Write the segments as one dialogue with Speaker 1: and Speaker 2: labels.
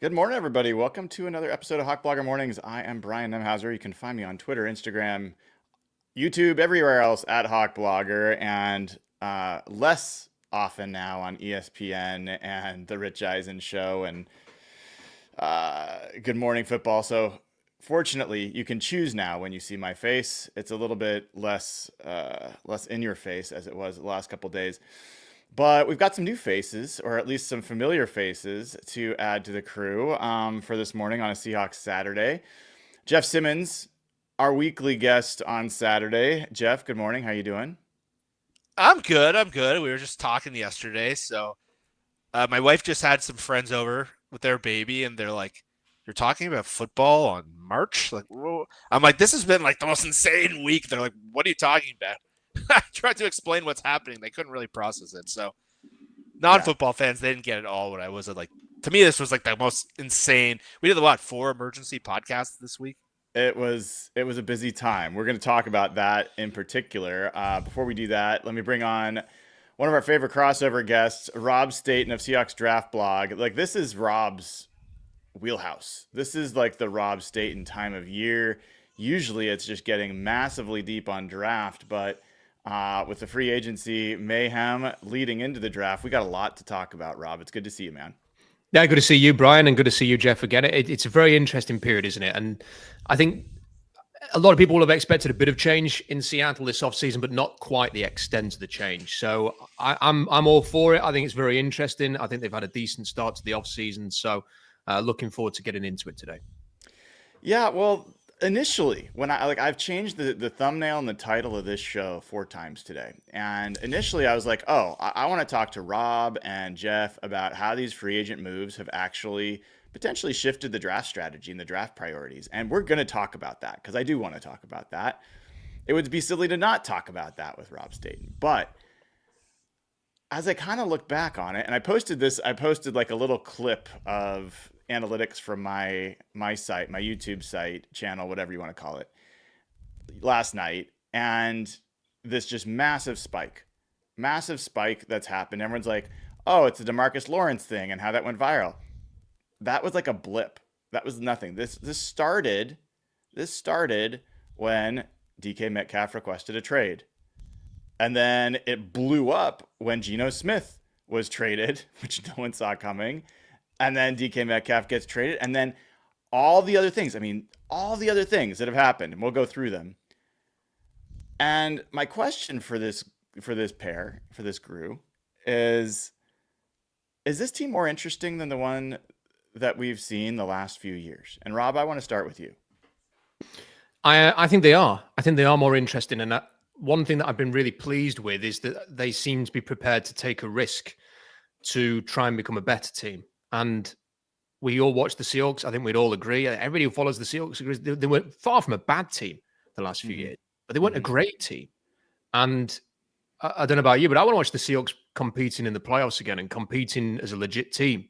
Speaker 1: Good morning, everybody. Welcome to another episode of Hawk Blogger Mornings. I am Brian Nemhauser. You can find me on Twitter, Instagram, YouTube, everywhere else at Hawk Blogger, and less often now on ESPN and the Rich Eisen Show and Good Morning Football. So, fortunately, you can choose now when you see my face. It's a little bit less in your face as it was the last couple days. But we've got some new faces, or at least some familiar faces, to add to the crew for this morning on a Seahawks Saturday. Jeff Simmons, our weekly guest on Saturday. Jeff, good morning. How you doing?
Speaker 2: I'm good. I'm good. We were just talking yesterday. My wife just had some friends over with their baby, and they're like, "You're talking about football on March?" Like, whoa. I'm like, "This has been like the most insane week." They're like, "What are you talking about?" I tried to explain what's happening. They couldn't really process it. So,
Speaker 1: Yeah,
Speaker 2: non-football fans, they didn't get it all. What I was like, to me, this was like the most insane. We did what, 4 emergency podcasts this week?
Speaker 1: it was a busy time. We're going to talk about that in particular. Before we do that, let me bring on one of our favorite crossover guests, Rob Staton of Seahawks Draft Blog. Like, this is Rob's wheelhouse. This is like the Rob Staton time of year. Usually it's just getting massively deep on draft, but with the free agency mayhem leading into the draft, we got a lot to talk about, Rob. It's good to see you, man.
Speaker 3: Yeah, good to see you, Brian, and good to see you, Jeff, again. It's a very interesting period, isn't it? And I think a lot of people will have expected a bit of change in Seattle this offseason, but not quite the extent of the change. So I'm all for it. I think it's very interesting. I think they've had a decent start to the offseason. So looking forward to getting into it today.
Speaker 1: Yeah, well, initially when I've changed the thumbnail and the title of this show 4 times today. And initially I was like, oh, I want to talk to Rob and Jeff about how these free agent moves have actually potentially shifted the draft strategy and the draft priorities. And we're going to talk about that because I do want to talk about that. It would be silly to not talk about that with Rob Staten. But as I kind of look back on it, and I posted like a little clip of analytics from my site, my YouTube site, channel, whatever you want to call it, last night, and this just massive spike that's happened. Everyone's like, "Oh, it's a Demarcus Lawrence thing," and how that went viral. That was like a blip. That was nothing. This started when DK Metcalf requested a trade. And then it blew up when Geno Smith was traded, which no one saw coming. And then DK Metcalf gets traded. And then all the other things, all the other things that have happened, and we'll go through them. And my question for this pair, for this crew, is this team more interesting than the one that we've seen the last few years? And Rob, I want to start with you.
Speaker 3: I think they are. I think they are more interesting. And one thing that I've been really pleased with is that they seem to be prepared to take a risk to try and become a better team. And we all watch the Seahawks. I think we'd all agree. Everybody who follows the Seahawks agrees they were far from a bad team the last few
Speaker 1: Mm-hmm.
Speaker 3: years, but they weren't a
Speaker 1: Mm-hmm.
Speaker 3: great team. And I don't know about you, but I want to watch the Seahawks competing in the playoffs again and competing as a legit team.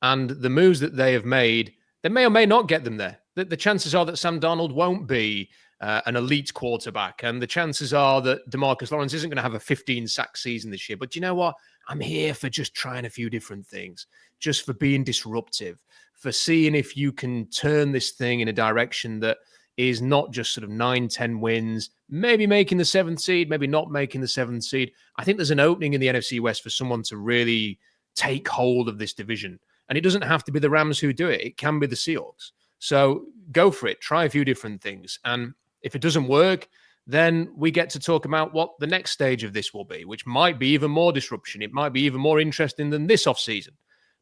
Speaker 3: And the moves that they have made, they may or may not get them there. The chances are that Sam Darnold won't be an elite quarterback. And the chances are that DeMarcus Lawrence isn't going to have a 15-sack season this year. But you know what? I'm here for just trying a few different things, just for being disruptive, for seeing if you can turn this thing in a direction that is not just sort of 9-10 wins, maybe making the 7th seed, maybe not making the 7th seed. I think there's an opening in the NFC West for someone to really take hold of this division. And it doesn't have to be the Rams who do it. It can be the Seahawks. So go for it. Try a few different things. And if it doesn't work, then we get to talk about what the next stage of this will be, which might be even more disruption. It might be even more interesting than this offseason.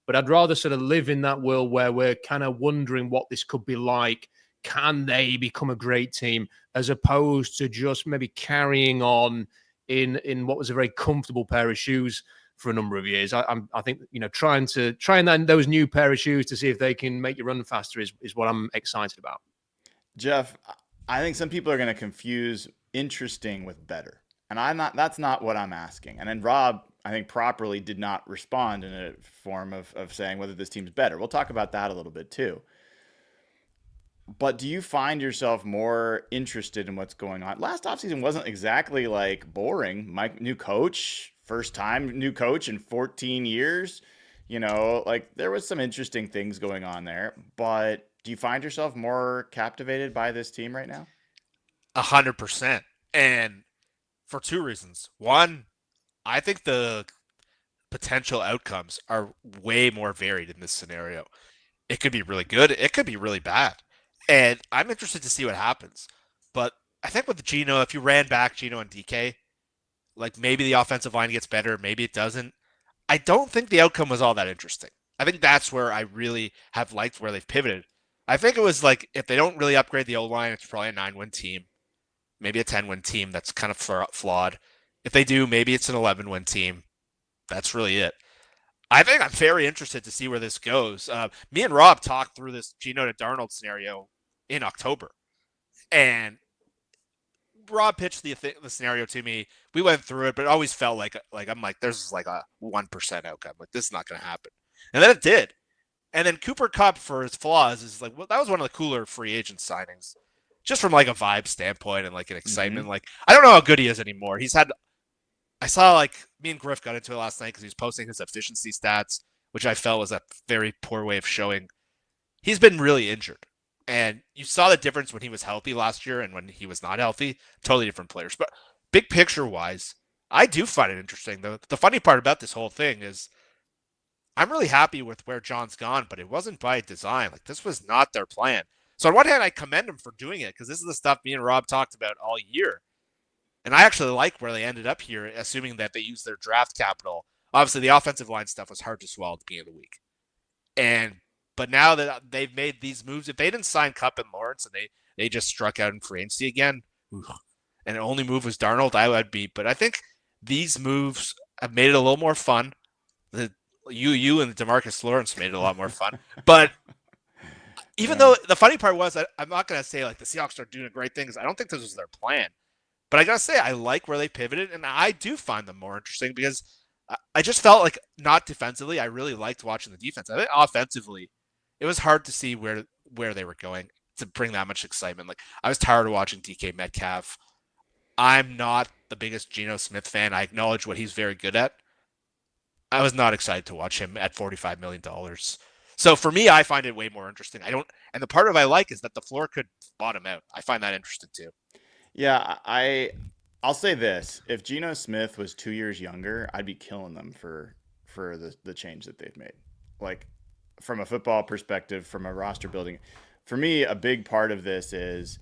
Speaker 3: But I'd rather sort of live in that world where we're kind of wondering what this could be like. Can they become a great team, as opposed to just maybe carrying on in what was a very comfortable pair of shoes for a number of years. I think, trying those new pair of shoes to see if they can make you run faster is what I'm excited about.
Speaker 1: Jeff, I think some people are going to confuse interesting with better. And that's not what I'm asking. And then Rob, I think properly did not respond in a form of saying whether this team's better. We'll talk about that a little bit too. But do you find yourself more interested in what's going on? Last offseason wasn't exactly like boring. Mike, new coach, first time new coach in 14 years. Like there was some interesting things going on there, but do you find yourself more captivated by this team right now?
Speaker 2: 100%. And for two reasons. One, I think the potential outcomes are way more varied in this scenario. It could be really good. It could be really bad. And I'm interested to see what happens. But I think with Gino, if you ran back Gino and DK, like maybe the offensive line gets better, maybe it doesn't. I don't think the outcome was all that interesting. I think that's where I really have liked where they've pivoted. I think it was like if they don't really upgrade the O line, it's probably a 9-win team, maybe a 10-win team that's kind of flawed. If they do, maybe it's an 11-win team. That's really it. I think I'm very interested to see where this goes. Me and Rob talked through this Gino to Darnold scenario in October, and Rob pitched the scenario to me. We went through it, but it always felt like I'm like there's like a 1% outcome. Like this is not going to happen, and then it did. And then Cooper Kupp, for his flaws, is like well, that was one of the cooler free agent signings, just from like a vibe standpoint and like an excitement.
Speaker 1: Mm-hmm.
Speaker 2: Like I don't know how good he is anymore. I saw like me and Griff got into it last night because he was posting his efficiency stats, which I felt was a very poor way of showing he's been really injured. And you saw the difference when he was healthy last year and when he was not healthy. Totally different players. But big picture wise, I do find it interesting. The funny part about this whole thing is I'm really happy with where John's gone, but it wasn't by design. Like this was not their plan. So on one hand, I commend him for doing it because this is the stuff me and Rob talked about all year. And I actually like where they ended up here, assuming that they used their draft capital. Obviously, the offensive line stuff was hard to swallow at the beginning of the week. But now that they've made these moves, if they didn't sign Kupp and Lawrence and they just struck out in free agency again, and the only move was Darnold, I would be. But I think these moves have made it a little more fun. You and DeMarcus Lawrence made it a lot more fun. But even though the funny part was, I'm not going to say like the Seahawks are doing great things. I don't think this was their plan. But I got to say, I like where they pivoted, and I do find them more interesting because I just felt like, not defensively, I really liked watching the defense. I think offensively, it was hard to see where they were going to bring that much excitement. Like I was tired of watching DK Metcalf. I'm not the biggest Geno Smith fan. I acknowledge what he's very good at. I was not excited to watch him at $45 million. So for me, I find it way more interesting. And the part of I like is that the floor could bottom out. I find that interesting too.
Speaker 1: Yeah, I'll say this: if Geno Smith was 2 years younger, I'd be killing them for the change that they've made. Like from a football perspective, from a roster building, for me, a big part of this is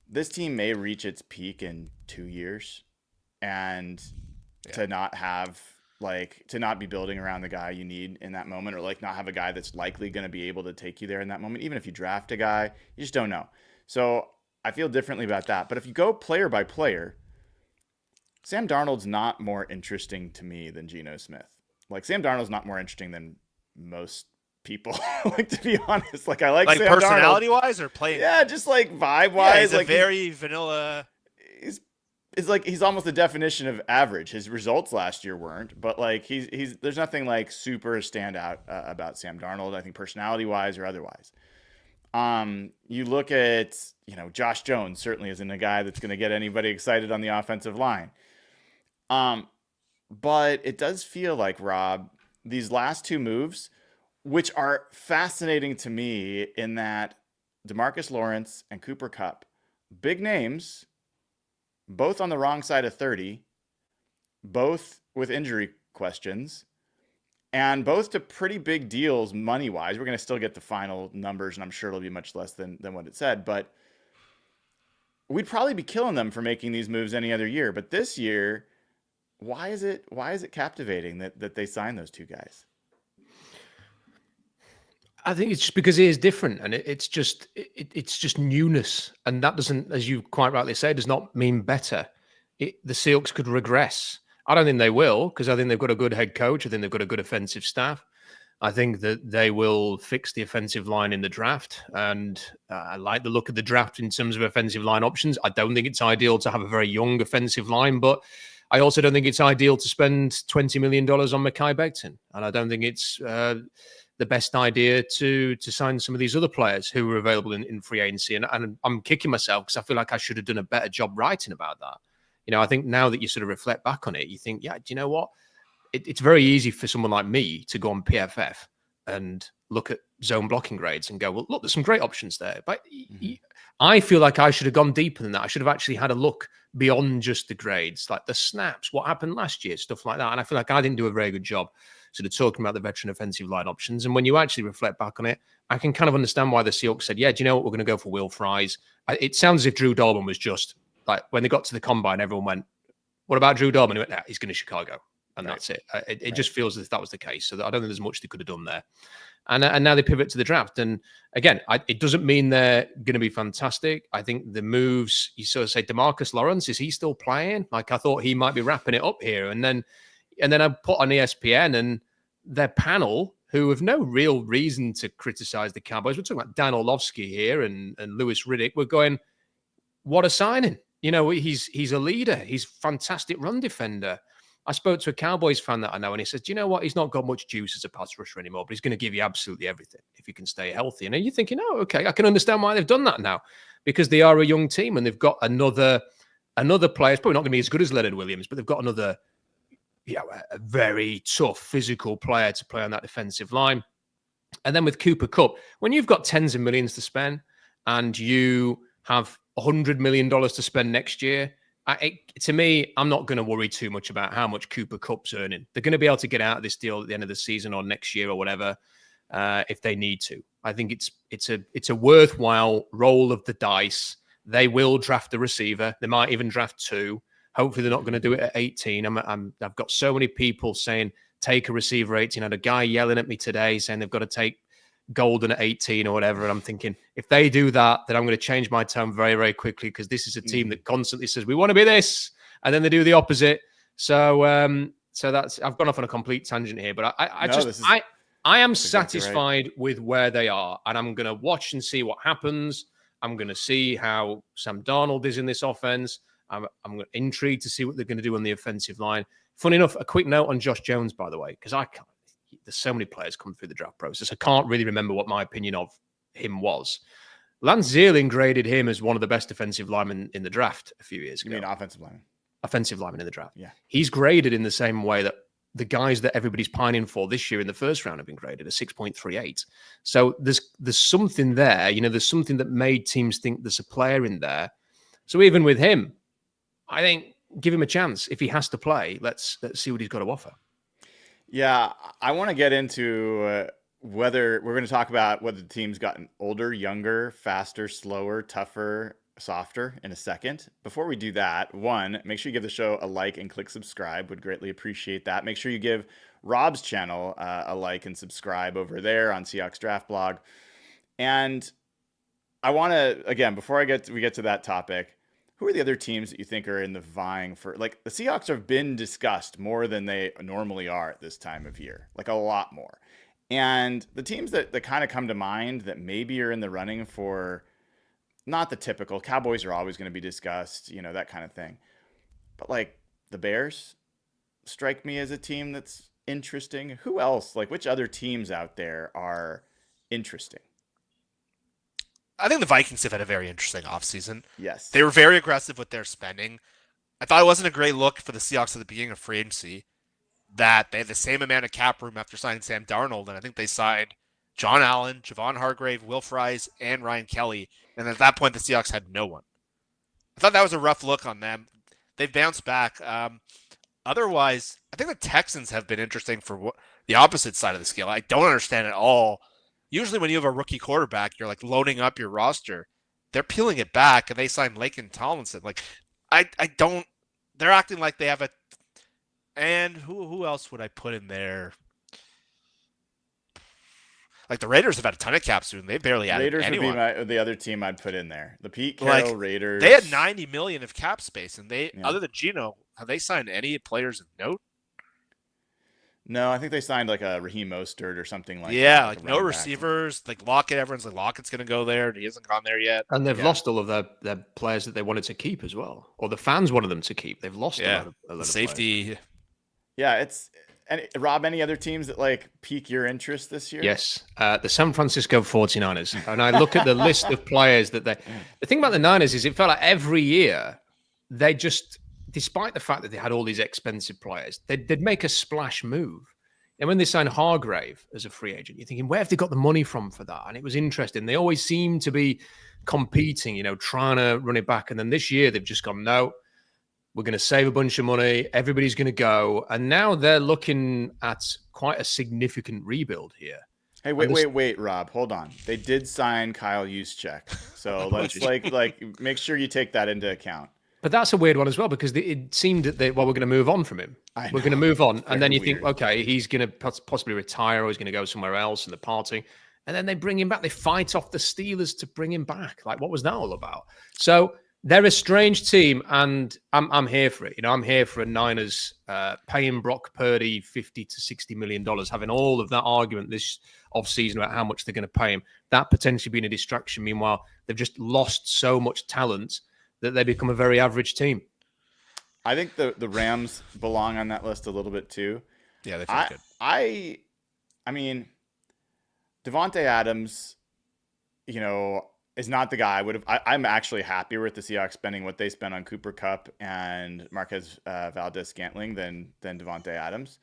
Speaker 1: this team may reach its peak in 2 years, and to not have to not be building around the guy you need in that moment, or like not have a guy that's likely going to be able to take you there in that moment. Even if you draft a guy, you just don't know. So I feel differently about that. But if you go player by player, Sam Darnold's not more interesting to me than Geno Smith. Like Sam Darnold's not more interesting than most people. Like to be honest, like I like Sam
Speaker 2: personality
Speaker 1: Darnold.
Speaker 2: wise or playing.
Speaker 1: Yeah, just like vibe wise.
Speaker 2: Yeah, he's
Speaker 1: like
Speaker 2: a very vanilla.
Speaker 1: It's like he's almost the definition of average. His results last year weren't, but like he's there's nothing like super standout about Sam Darnold. I think personality wise or otherwise. You look at Josh Jones certainly isn't a guy that's going to get anybody excited on the offensive line. But it does feel like, Rob, these last two moves, which are fascinating to me in that DeMarcus Lawrence and Cooper Kupp, big names, both on the wrong side of 30, both with injury questions, and both to pretty big deals money-wise. We're going to still get the final numbers, and I'm sure it'll be much less than what it said, but we'd probably be killing them for making these moves any other year. But this year, why is it captivating that they signed those two guys?
Speaker 3: I think it's just because it is different, and it's just newness, and that doesn't, as you quite rightly say, does not mean better. The Seahawks could regress. I don't think they will, because I think they've got a good head coach. I think they've got a good offensive staff. I think that they will fix the offensive line in the draft, and I like the look of the draft in terms of offensive line options. I don't think it's ideal to have a very young offensive line, but I also don't think it's ideal to spend $20 million on Mekhi Becton, and I don't think it's the best idea to sign some of these other players who were available in free agency. And I'm kicking myself because I feel like I should have done a better job writing about that. I think now that you sort of reflect back on it, you think, yeah, do you know what? it's very easy for someone like me to go on PFF and look at zone blocking grades and go, well, look, there's some great options there. But I feel like I should have gone deeper than that. I should have actually had a look beyond just the grades, like the snaps, what happened last year, stuff like that. And I feel like I didn't do a very good job sort of talking about the veteran offensive line options. And when you actually reflect back on it, I can kind of understand why the Seahawks said, yeah, do you know what? We're going to go for Will Fries. It sounds as if Drew Dolman was just like, when they got to the combine, everyone went, what about Drew Dolman? He went, nah, he's going to Chicago. And that's it. It just feels as if that was the case. So I don't think there's much they could have done there. And now they pivot to the draft. And again, it doesn't mean they're going to be fantastic. I think the moves, you sort of say, DeMarcus Lawrence, is he still playing? Like, I thought he might be wrapping it up here. And then I put on ESPN and their panel, who have no real reason to criticize the Cowboys. We're talking about Dan Orlovsky here and Lewis Riddick. We're going, what a signing. You know, he's a leader. He's a fantastic run defender. I spoke to a Cowboys fan that I know, and he says, do you know what? He's not got much juice as a pass rusher anymore, but he's going to give you absolutely everything if you can stay healthy. And you're thinking, oh, okay, I can understand why they've done that now, because they are a young team and they've got another player. It's probably not going to be as good as Leonard Williams, but they've got another, a very tough physical player to play on that defensive line. And then with Cooper Kupp, when you've got tens of millions to spend and you have $100 million to spend next year, to me, I'm not going to worry too much about how much Cooper Kupp's earning. They're going to be able to get out of this deal at the end of the season or next year or whatever, if they need to. I think it's a worthwhile roll of the dice. They will draft a receiver. They might even draft two. Hopefully, they're not going to do it at 18. I've got so many people saying take a receiver 18. I had a guy yelling at me today saying they've got to take Golden at 18 or whatever. And I'm thinking, if they do that, then I'm going to change my tone very, very quickly, because this is a team that constantly says, we want to be this. And then they do the opposite. So that's, I've gone off on a complete tangent here, but I am satisfied with where they are. And I'm going to watch and see what happens. I'm going to see how Sam Darnold is in this offense. I'm intrigued to see what they're going to do on the offensive line. Funny enough, a quick note on Josh Jones, by the way, because there's so many players come through the draft process. I can't really remember what my opinion of him was. Lance Zierlein graded him as one of the best defensive linemen in the draft a few years ago.
Speaker 1: You mean offensive lineman? Offensive
Speaker 3: lineman in the draft.
Speaker 1: Yeah.
Speaker 3: He's graded in the same way that the guys that everybody's pining for this year in the first round have been graded at 6.38. So there's something there. There's something that made teams think there's a player in there. So even with him, I think give him a chance. If he has to play, let's see what he's got to offer.
Speaker 1: Yeah, I want to get into whether we're going to talk about whether the team's gotten older, younger, faster, slower, tougher, softer in a second. Before we do that, one, make sure you give the show a like and click subscribe. Would greatly appreciate that. Make sure you give Rob's channel a like and subscribe over there on Seahawks Draft Blog. And I want to, again, before we get to that topic, who are the other teams that you think are in the vying for, like, the Seahawks have been discussed more than they normally are at this time of year, like a lot more. And the teams that kind of come to mind that maybe are in the running for, not the typical, Cowboys are always going to be discussed, that kind of thing. But like the Bears strike me as a team that's interesting. Who else, like which other teams out there are interesting?
Speaker 2: I think the Vikings have had a very interesting offseason.
Speaker 1: Yes.
Speaker 2: They were very aggressive with their spending. I thought it wasn't a great look for the Seahawks at the beginning of free agency that they had the same amount of cap room after signing Sam Darnold, and I think they signed John Allen, Javon Hargrave, Will Fries, and Ryan Kelly, and at that point the Seahawks had no one. I thought that was a rough look on them. They've bounced back. Otherwise, I think the Texans have been interesting for the opposite side of the scale. I don't understand at all. Usually when you have a rookie quarterback, you're like loading up your roster. They're peeling it back, and they signed Laken Tomlinson. Like, I don't. They're acting like they have a. And who else would I put in there? Like the Raiders have had a ton of cap soon. They barely added
Speaker 1: Raiders
Speaker 2: anyone.
Speaker 1: Would be the other team I'd put in there. The Pete Carroll Raiders.
Speaker 2: They had $90 million of cap space, and other than Geno, have they signed any players of note?
Speaker 1: No, I think they signed like a Raheem Mostert or something like that.
Speaker 2: Yeah, like no receivers. Like Lockett, everyone's like Lockett's going to go there. He hasn't gone there yet.
Speaker 3: And they've lost all of their players that they wanted to keep as well, or the fans wanted them to keep. They've lost a lot of
Speaker 2: safety.
Speaker 3: Players.
Speaker 1: Yeah, Rob, any other teams that like pique your interest this year?
Speaker 3: Yes, the San Francisco 49ers. And I look at the list of players that the thing about the Niners is it felt like every year they just despite the fact that they had all these expensive players, they'd make a splash move. And when they signed Hargrave as a free agent, you're thinking, where have they got the money from for that? And it was interesting. They always seem to be competing, trying to run it back. And then this year, they've just gone, no, we're going to save a bunch of money. Everybody's going to go. And now they're looking at quite a significant rebuild here.
Speaker 1: Hey, wait, Rob, hold on. They did sign Kyle Juszczyk. So let's make sure you take that into account.
Speaker 3: But that's a weird one as well, because it seemed that we're going to move on from him. We're going to move on. And then you think, okay, he's going to possibly retire or he's going to go somewhere else in the party. And then they bring him back. They fight off the Steelers to bring him back. Like, what was that all about? So they're a strange team, and I'm here for it. I'm here for a Niners paying Brock Purdy $50 to $60 million, having all of that argument this offseason about how much they're going to pay him. That potentially being a distraction. Meanwhile, they've just lost so much talent that they become a very average team.
Speaker 1: I think the Rams belong on that list a little bit too.
Speaker 2: Yeah, they feel good.
Speaker 1: I mean, Devontae Adams, is not the guy I would have. I'm actually happier with the Seahawks spending what they spent on Cooper Kupp and Marquez Valdez-Scantling than Devontae Adams.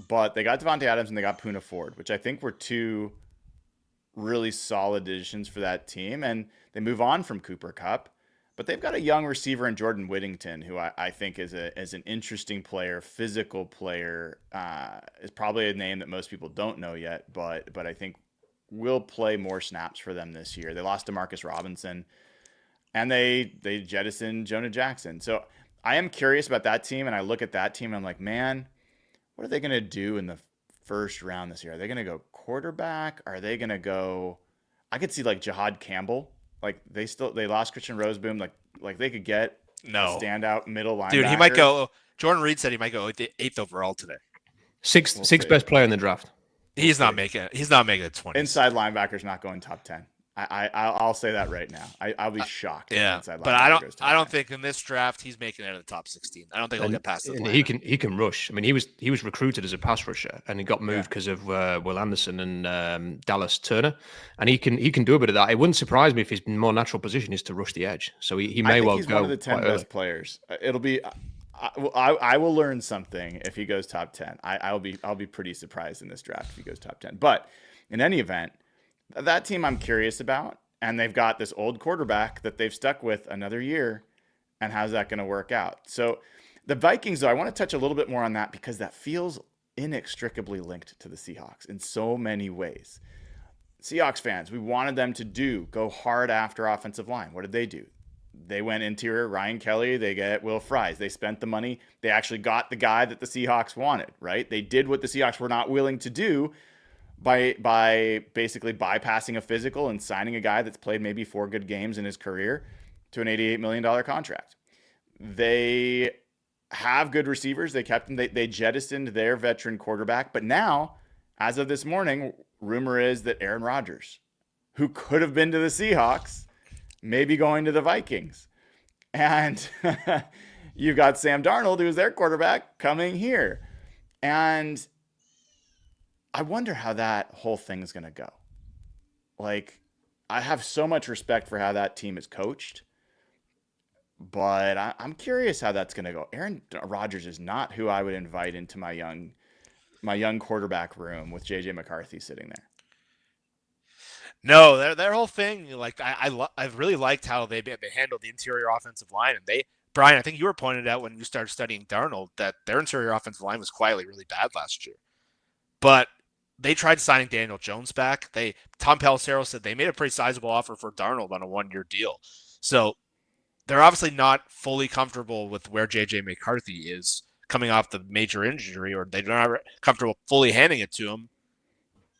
Speaker 1: But they got Devontae Adams and they got Poona Ford, which I think were two really solid additions for that team. And they move on from Cooper Kupp. But they've got a young receiver in Jordan Whittington, who I think is an interesting player, physical player. Is probably a name that most people don't know yet, but I think will play more snaps for them this year. They lost to Marcus Robinson, and they jettisoned Jonah Jackson. So I am curious about that team, and I look at that team, and I'm like, man, what are they going to do in the first round this year? Are they going to go quarterback? Are they going to go? I could see like Jahad Campbell. Like they lost Christian Roseboom. Like they could get a standout middle linebacker.
Speaker 2: Dude, he might go. Jordan Reed said he might go the 8th overall today.
Speaker 3: Sixth best player in the draft.
Speaker 2: He's not making it 20.
Speaker 1: Inside linebacker's not going top 10. I'll say that right now. I'll be shocked.
Speaker 2: Yeah, but I don't think in this draft he's making it in the top 16. I don't think he'll get past it.
Speaker 3: He can rush. I mean, he was recruited as a pass rusher, and he got moved because of Will Anderson and Dallas Turner, and he can do a bit of that. It wouldn't surprise me if his more natural position is to rush the edge. So he may well
Speaker 1: he's
Speaker 3: go.
Speaker 1: One of the 10 best players. It'll be. I will learn something if he goes top 10. I'll be pretty surprised in this draft if he goes top 10. But in any event, that team I'm curious about, and they've got this old quarterback that they've stuck with another year, and how's that going to work out? So the Vikings, though, I want to touch a little bit more on that because that feels inextricably linked to the Seahawks in so many ways. Seahawks fans, we wanted them to go hard after offensive line. What did they do? They went interior, Ryan Kelly, they get Will Fries. They spent the money. They actually got the guy that the Seahawks wanted, right? They did what the Seahawks were not willing to do by basically bypassing a physical and signing a guy that's played maybe 4 good games in his career to an $88 million contract. They have good receivers. They kept them. They jettisoned their veteran quarterback. But now, as of this morning, rumor is that Aaron Rodgers, who could have been to the Seahawks, may be going to the Vikings. And you've got Sam Darnold, who's their quarterback, coming here. And I wonder how that whole thing is going to go. Like, I have so much respect for how that team is coached, but I'm curious how that's going to go. Aaron Rodgers is not who I would invite into my young quarterback room with JJ McCarthy sitting there.
Speaker 2: No, their whole thing, like I've really liked how they handled the interior offensive line, and Brian, I think you were pointed out when you started studying Darnold that their interior offensive line was quietly really bad last year, but they tried signing Daniel Jones back. Tom Pelissero said they made a pretty sizable offer for Darnold on a 1-year deal. So they're obviously not fully comfortable with where J.J. McCarthy is coming off the major injury, or they're not comfortable fully handing it to him.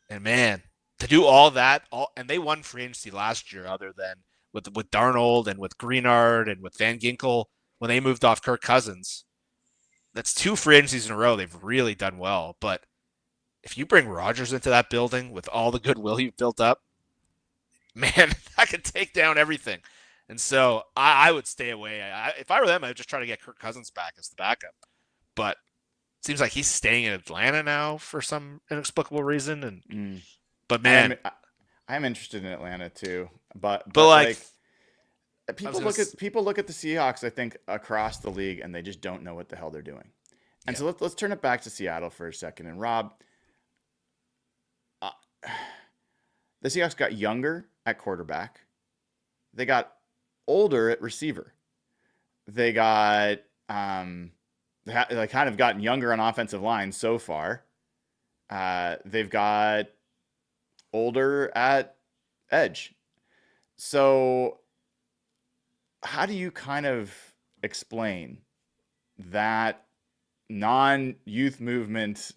Speaker 2: And man, to do all that, and they won free agency last year other than with Darnold and with Greenard and with Van Ginkel when they moved off Kirk Cousins. That's 2 free agencies in a row. They've really done well, but if you bring Rodgers into that building with all the goodwill you've built up, man, I could take down everything. And so I would stay away. If I were them, I would just try to get Kirk Cousins back as the backup. But it seems like he's staying in Atlanta now for some inexplicable reason. But man,
Speaker 1: I'm interested in Atlanta too. But
Speaker 2: like
Speaker 1: People look at the Seahawks, I think, across the league, and they just don't know what the hell they're doing. And so let's turn it back to Seattle for a second. And Rob, the Seahawks got younger at quarterback. They got older at receiver. They got they kind of gotten younger on offensive line so far. They've got older at edge. So how do you kind of explain that non-youth movement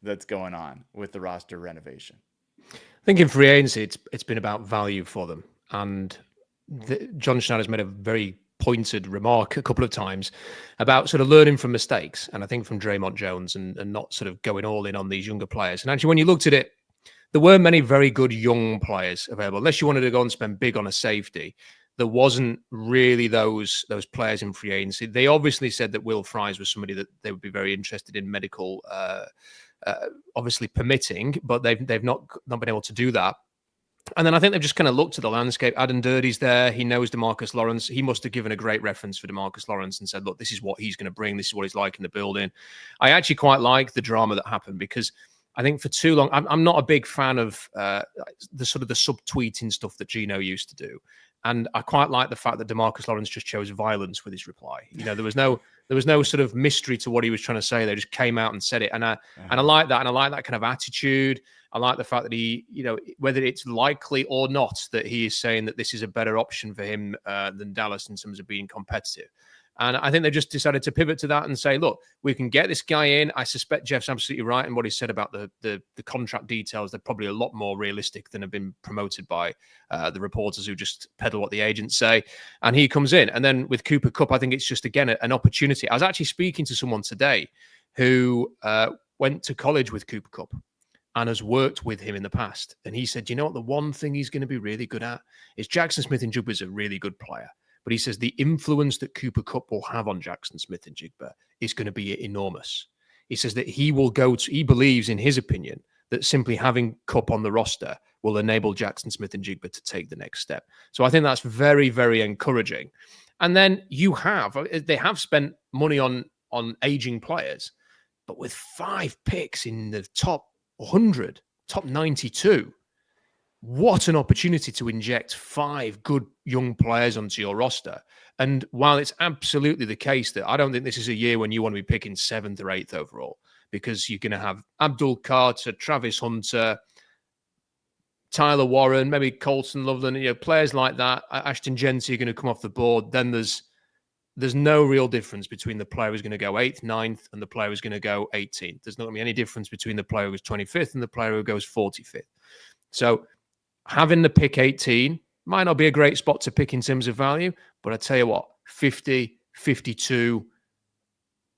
Speaker 1: that's going on with the roster renovation?
Speaker 3: I think in free agency, it's been about value for them. And John Schneider's made a very pointed remark a couple of times about sort of learning from mistakes. And I think from Draymond Jones and not sort of going all in on these younger players. And actually, when you looked at it, there weren't many very good young players available. Unless you wanted to go and spend big on a safety, there wasn't really those players in free agency. They obviously said that Will Fries was somebody that they would be very interested in, medical obviously permitting, but they've not been able to do that. And then I think they've just kind of looked at the landscape. Adam Dirty's there. He knows DeMarcus Lawrence. He must have given a great reference for DeMarcus Lawrence and said, look, this is what he's going to bring. This is what he's like in the building. I actually quite like the drama that happened because I think for too long, I'm not a big fan of the sort of the subtweeting stuff that Gino used to do. And I quite like the fact that DeMarcus Lawrence just chose violence with his reply. You know, there was no sort of mystery to what he was trying to say. They just came out and said it. And I like that. And I like that kind of attitude. I like the fact that he, you know, whether it's likely or not that he is saying that this is a better option for him than Dallas in terms of being competitive. And I think they just decided to pivot to that and say, look, we can get this guy in. I suspect Jeff's absolutely right in what he said about the contract details. They're probably a lot more realistic than have been promoted by the reporters who just peddle what the agents say. And he comes in. And then with Cooper Kupp, I think it's just, again, an opportunity. I was actually speaking to someone today who went to college with Cooper Kupp and has worked with him in the past. And he said, you know what, the one thing he's going to be really good at is Jackson Smith-Njigba is a really good player. But he says the influence that Cooper Kupp will have on Jackson Smith-Njigba is going to be enormous. He says that he believes, in his opinion, that simply having Kupp on the roster will enable Jackson Smith-Njigba to take the next step. So I think that's very, very encouraging. And then they have spent money on aging players, but with 5 picks in the top 100, top 92, what an opportunity to inject 5 good young players onto your roster. And while it's absolutely the case that I don't think this is a year when you want to be picking 7th or 8th overall, because you're going to have Abdul Carter, Travis Hunter, Tyler Warren, maybe Colson Loveland, you know, players like that. Ashton Genty are going to come off the board. Then there's no real difference between the player who's going to go 8th, 9th, and the player who's going to go 18th. There's not going to be any difference between the player who goes 25th and the player who goes 45th. So having the pick 18 might not be a great spot to pick in terms of value, but I tell you what, 50, 52,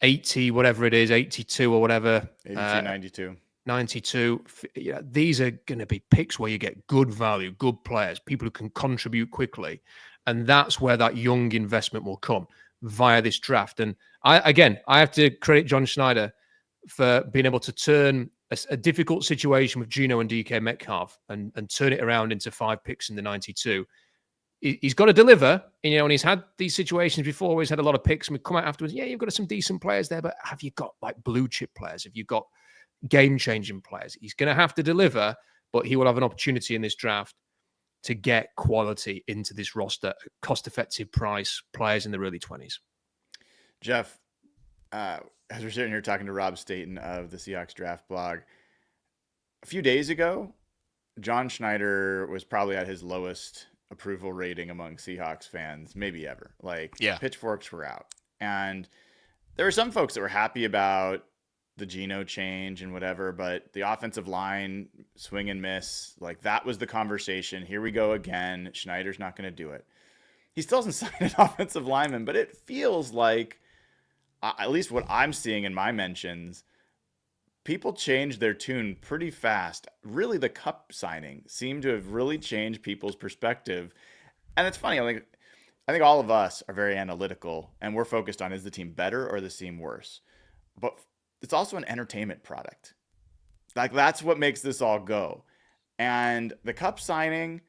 Speaker 3: 80, whatever it is, 82 or whatever.
Speaker 1: 82, 92.
Speaker 3: 92. Yeah, these are going to be picks where you get good value, good players, people who can contribute quickly. And that's where that young investment will come via this draft. And I have to credit John Schneider for being able to turn a difficult situation with Gino and DK Metcalf and turn it around into 5 picks in the 92. He's got to deliver, you know, and he's had these situations before where he's had a lot of picks and we come out afterwards. Yeah, you've got some decent players there, but have you got like blue chip players? Have you got game-changing players? He's going to have to deliver, but he will have an opportunity in this draft to get quality into this roster, cost-effective price, players in their early 20s.
Speaker 1: Jeff, as we're sitting here talking to Rob Staton of the Seahawks Draft Blog, a few days ago, John Schneider was probably at his lowest approval rating among Seahawks fans, maybe ever. Pitchforks were out. And there were some folks that were happy about the Geno change and whatever, but the offensive line, swing and miss, like that was the conversation. Here we go again. Schneider's not going to do it. He still hasn't signed an offensive lineman, but it feels like, at least what I'm seeing in my mentions, people changed their tune pretty fast. Really, the Kupp signing seemed to have really changed people's perspective. And it's funny, I think all of us are very analytical, and we're focused on, is the team better or the team worse? But it's also an entertainment product. Like, that's what makes this all go. And the Kupp signing,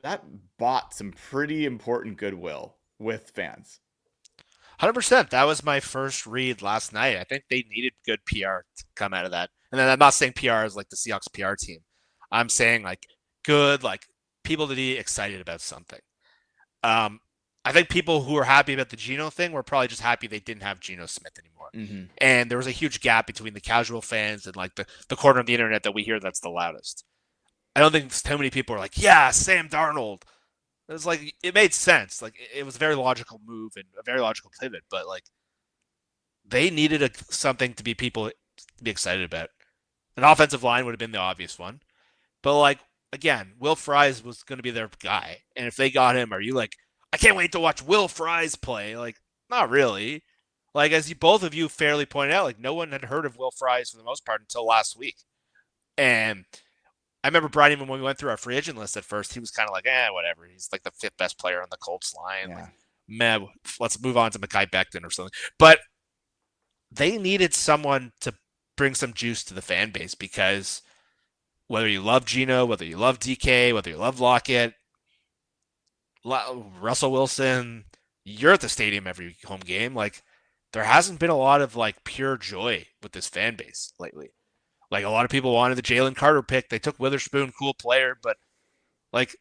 Speaker 1: that bought some pretty important goodwill with fans.
Speaker 2: 100%. That was my first read last night. I think they needed good PR to come out of that. And then I'm not saying PR is like the Seahawks PR team. I'm saying like good, like people to be excited about something. I think people who were happy about the Geno thing were probably just happy they didn't have Geno Smith anymore.
Speaker 1: Mm-hmm.
Speaker 2: And there was a huge gap between the casual fans and like the corner of the internet that we hear that's the loudest. I don't think too many people are like, yeah, Sam Darnold. It was like, it made sense. Like, it was a very logical move and a very logical pivot, but like, they needed something to be people to be excited about. An offensive line would have been the obvious one. But like, again, Will Fries was going to be their guy. And if they got him, are you like, I can't wait to watch Will Fries play? Like, not really. Like, as both of you fairly pointed out, like, no one had heard of Will Fries for the most part until last week. And I remember Brian, even when we went through our free agent list at first, he was kind of like, whatever. He's like the fifth best player on the Colts line.
Speaker 1: Yeah.
Speaker 2: Like, man, let's move on to Mekhi Becton or something. But they needed someone to bring some juice to the fan base because whether you love Geno, whether you love DK, whether you love Lockett, Russell Wilson, you're at the stadium every home game. Like, there hasn't been a lot of like pure joy with this fan base lately. Like, a lot of people wanted the Jalen Carter pick. They took Witherspoon, cool player, but like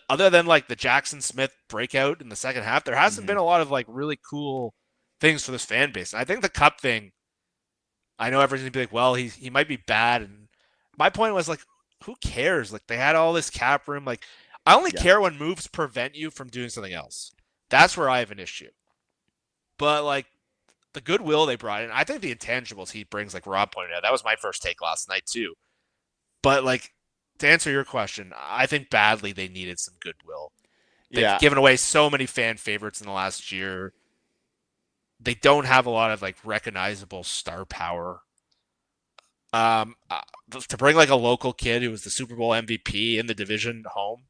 Speaker 2: other than like the Jackson Smith breakout in the second half, there hasn't been a lot of like really cool things for this fan base. And I think the Cup thing, I know everyone's gonna be like, well, he might be bad. And my point was like, who cares? Like, they had all this cap room. Like, I only care when moves prevent you from doing something else. That's where I have an issue. But like, the goodwill they brought in, I think the intangibles he brings, like Rob pointed out, that was my first take last night too. But like, to answer your question, I think badly they needed some goodwill. They've given away so many fan favorites in the last year. They don't have a lot of like recognizable star power. To bring like a local kid who was the Super Bowl MVP in the division home,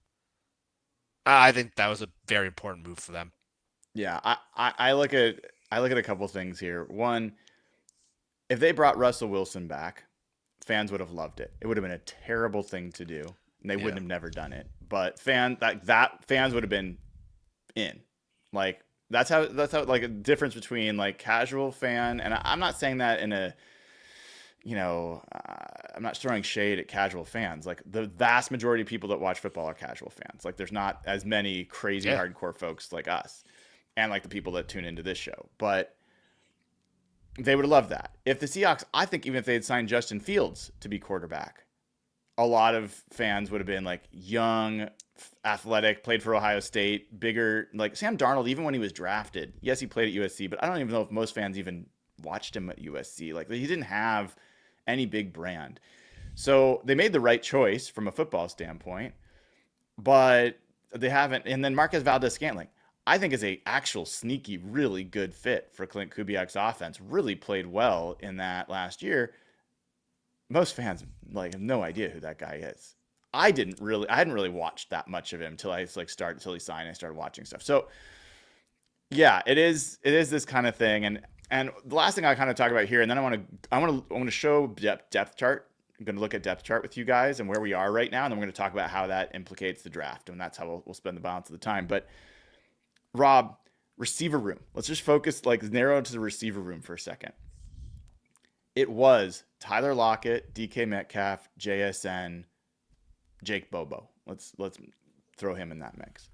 Speaker 2: I think that was a very important move for them.
Speaker 1: Yeah, I look at a couple things here. One, if they brought Russell Wilson back, fans would have loved it. It would have been a terrible thing to do, and they wouldn't have never done it. But fans would have been in. Like, that's how like a difference between like casual fan, and I'm not saying that in a, I'm not throwing shade at casual fans. Like, the vast majority of people that watch football are casual fans. Like, there's not as many crazy hardcore folks like us and like the people that tune into this show. But they would have loved that. If the Seahawks, I think even if they had signed Justin Fields to be quarterback, a lot of fans would have been like young, athletic, played for Ohio State, bigger. Like Sam Darnold, even when he was drafted, yes, he played at USC, but I don't even know if most fans even watched him at USC. Like, he didn't have any big brand. So they made the right choice from a football standpoint, but they haven't. And then Marquez Valdez-Scantling, I think, is a actual sneaky, really good fit for Clint Kubiak's offense. Really played well in that last year. Most fans like have no idea who that guy is. I hadn't really watched that much of him until he signed. I started watching stuff. So yeah, it is this kind of thing. And the last thing I kind of talk about here, and then I want to show depth chart. I'm going to look at depth chart with you guys and where we are right now, and then we're going to talk about how that implicates the draft, and that's how we'll spend the balance of the time. But Rob, receiver room. Let's just focus, like, narrow into the receiver room for a second. It was Tyler Lockett, DK Metcalf, JSN, Jake Bobo. Let's throw him in that mix.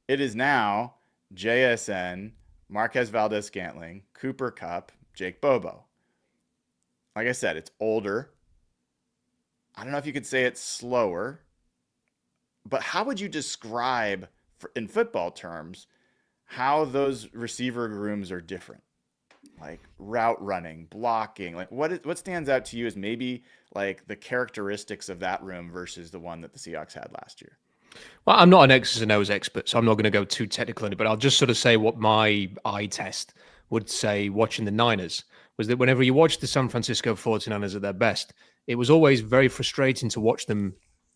Speaker 1: It is now JSN, Marquez Valdez-Scantling, Cooper Kupp, Jake Bobo. Like I said, it's older. I don't know if you could say it's slower, but how would you describe, in football terms, how those receiver rooms are different? Like route running, blocking, like what stands out to you as maybe like the characteristics of that room versus the one that the Seahawks had last year?
Speaker 3: Well, I'm not an X's and O's expert, so I'm not going to go too technical in it, but I'll just sort of say what my eye test would say watching the Niners was that whenever you watch the San Francisco 49ers at their best, it was always very frustrating to watch them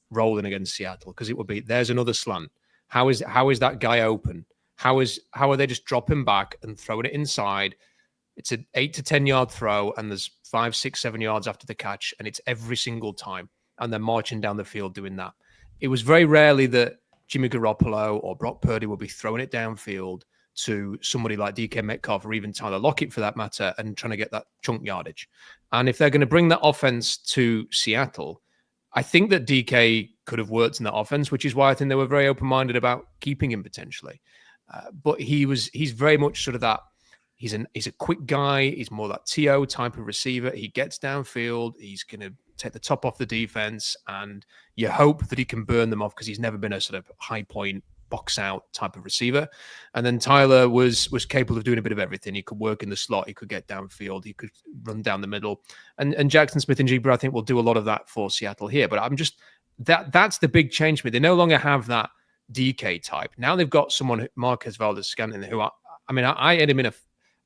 Speaker 3: rolling against Seattle, because it would be, there's another slant. How is that guy open? How are they just dropping back and throwing it inside? It's an 8 to 10 yard throw, and there's 5, 6, 7 yards after the catch, and it's every single time. And they're marching down the field doing that. It was very rarely that Jimmy Garoppolo or Brock Purdy will be throwing it downfield to somebody like DK Metcalf or even Tyler Lockett for that matter, and trying to get that chunk yardage. And if they're going to bring that offense to Seattle, I think that DK could have worked in that offense, which is why I think they were very open-minded about keeping him potentially. But he's very much sort of that. He's a quick guy. He's more that TO type of receiver. He gets downfield. He's going to take the top off the defense, and you hope that he can burn them off because he's never been a sort of high point box out type of receiver. And then Tyler was capable of doing a bit of everything. He could work in the slot. He could get downfield. He could run down the middle. And Jackson Smith-Njigba, I think, will do a lot of that for Seattle here. But I'm just that's the big change for me. They no longer have that DK type. Now they've got someone, Marquez Valdes-Scantling, who I had him in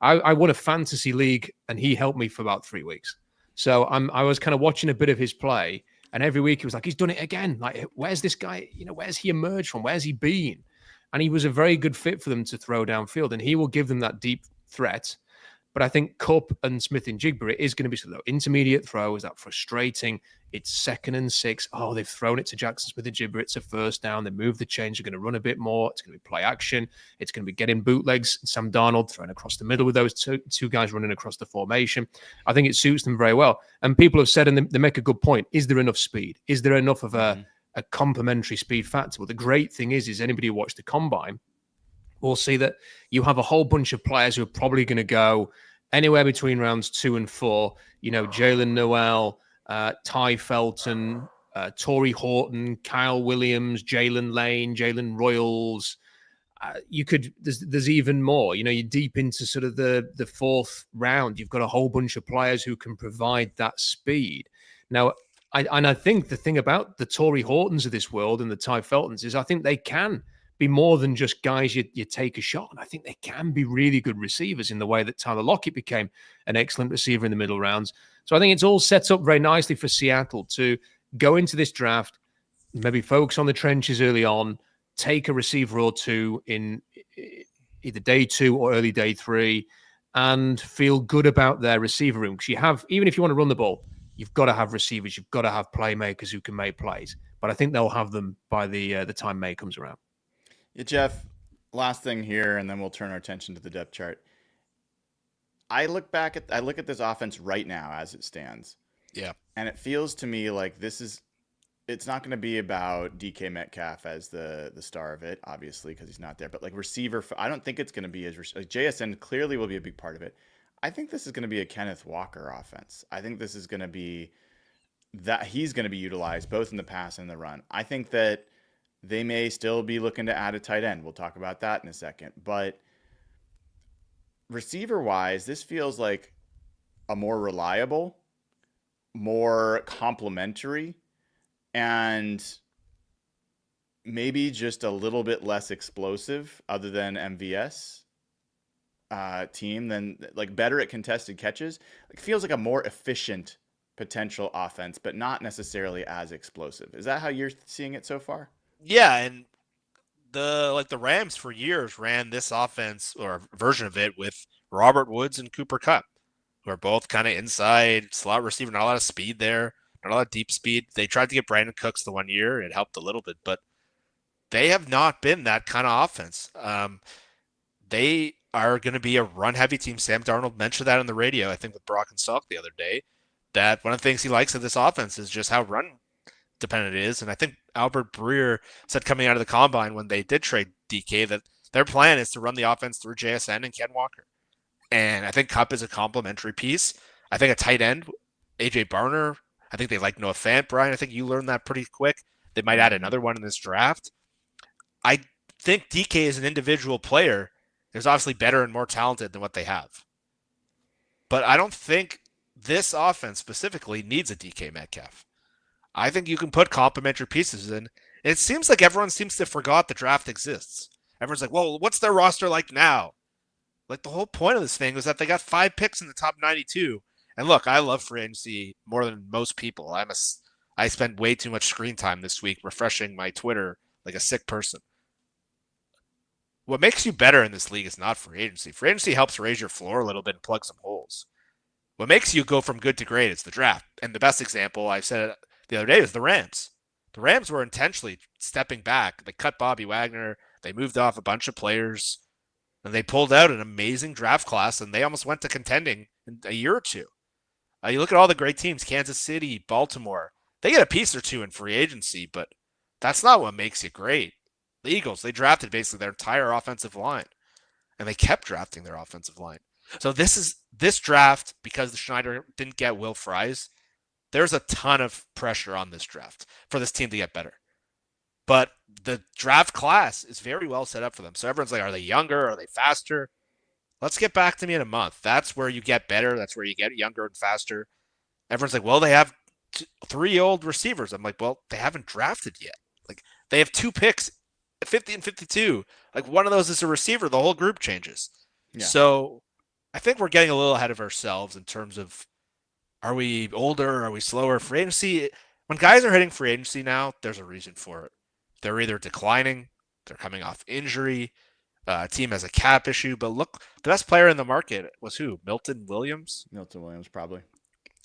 Speaker 3: I won a fantasy league and he helped me for about 3 weeks. So I was kind of watching a bit of his play, and every week he was like, he's done it again. Like, where's this guy? Where's he emerged from? Where's he been? And he was a very good fit for them to throw downfield, and he will give them that deep threat. But I think Kupp and Smith-Njigba, it is going to be sort of intermediate throws, that frustrating. It's 2nd and 6. Oh, they've thrown it to Jackson Smith-Njigba. It's a first down. They move the chains. They're going to run a bit more. It's going to be play action. It's going to be getting bootlegs. Sam Darnold thrown across the middle with those two guys running across the formation. I think it suits them very well. And people have said, and they make a good point, is there enough speed? Is there enough of a complementary speed factor? Well, the great thing is anybody who watched the combine will see that you have a whole bunch of players who are probably going to go anywhere between rounds 2 and 4. Jalen Noel, Ty Felton, Torrey Horton, Kyle Williams, Jalen Lane, Jalen Royals. There's even more. You're deep into sort of the 4th round. You've got a whole bunch of players who can provide that speed. Now, I think the thing about the Torrey Hortons of this world and the Ty Feltons is I think they can be more than just guys you take a shot. And I think they can be really good receivers in the way that Tyler Lockett became an excellent receiver in the middle rounds. So I think it's all set up very nicely for Seattle to go into this draft, maybe focus on the trenches early on, take a receiver or two in either day 2 or early day 3, and feel good about their receiver room. Because even if you want to run the ball, you've got to have receivers. You've got to have playmakers who can make plays. But I think they'll have them by the time May comes around.
Speaker 1: Yeah, Jeff, last thing here, and then we'll turn our attention to the depth chart. I look at this offense right now as it stands.
Speaker 2: Yeah.
Speaker 1: And it feels to me like it's not going to be about DK Metcalf as the star of it, obviously, because he's not there. But like receiver, I don't think it's going to be JSN clearly will be a big part of it. I think this is going to be a Kenneth Walker offense. I think this is going to be that he's going to be utilized both in the pass and the run. I think that they may still be looking to add a tight end. We'll talk about that in a second. But receiver-wise, this feels like a more reliable, more complementary, and maybe just a little bit less explosive other than MVS team than like better at contested catches. It feels like a more efficient potential offense, but not necessarily as explosive. Is that how you're seeing it so far?
Speaker 2: Yeah, and the Rams for years ran this offense or a version of it with Robert Woods and Cooper Kupp, who are both kind of inside slot receiver, not a lot of speed there, not a lot of deep speed. They tried to get Brandon Cooks the one year. It helped a little bit, but they have not been that kind of offense. They are going to be a run-heavy team. Sam Darnold mentioned that on the radio, I think with Brock and Salk the other day, that one of the things he likes of this offense is just how run-dependent it is. And I think Albert Breer said coming out of the combine when they did trade DK that their plan is to run the offense through JSN and Ken Walker. And I think Kupp is a complementary piece. I think a tight end, AJ Barner, I think they like Noah Fant. Brian, I think you learned that pretty quick. They might add another one in this draft. I think DK is an individual player. Is obviously better and more talented than what they have. But I don't think this offense specifically needs a DK Metcalf. I think you can put complementary pieces in. It seems like everyone seems to have forgot the draft exists. Everyone's like, well, what's their roster like now? Like the whole point of this thing was that they got 5 picks in the top 92. And look, I love free agency more than most people. I spent way too much screen time this week refreshing my Twitter like a sick person. What makes you better in this league is not free agency. Free agency helps raise your floor a little bit and plug some holes. What makes you go from good to great is the draft. And the best example, I said it the other day, is the Rams. The Rams were intentionally stepping back. They cut Bobby Wagner. They moved off a bunch of players. And they pulled out an amazing draft class, and they almost went to contending in a year or two. You look at all the great teams, Kansas City, Baltimore. They get a piece or two in free agency, but that's not what makes you great. The Eagles, they drafted basically their entire offensive line, and they kept drafting their offensive line. So this draft, because the Schneider didn't get Will Fries, there's a ton of pressure on this draft for this team to get better. But the draft class is very well set up for them. So everyone's like, are they younger? Are they faster? Let's get back to me in a month. That's where you get better. That's where you get younger and faster. Everyone's like, well, they have 3 old receivers. I'm like, well, they haven't drafted yet. Like, they have 2 picks, 50 and 52. Like, one of those is a receiver. The whole group changes. Yeah. So I think we're getting a little ahead of ourselves in terms of, are we older? Are we slower? Free agency, when guys are hitting free agency now, there's a reason for it. They're either declining, they're coming off injury, a team has a cap issue. But look, the best player in the market was who? Milton Williams?
Speaker 1: Milton Williams, probably.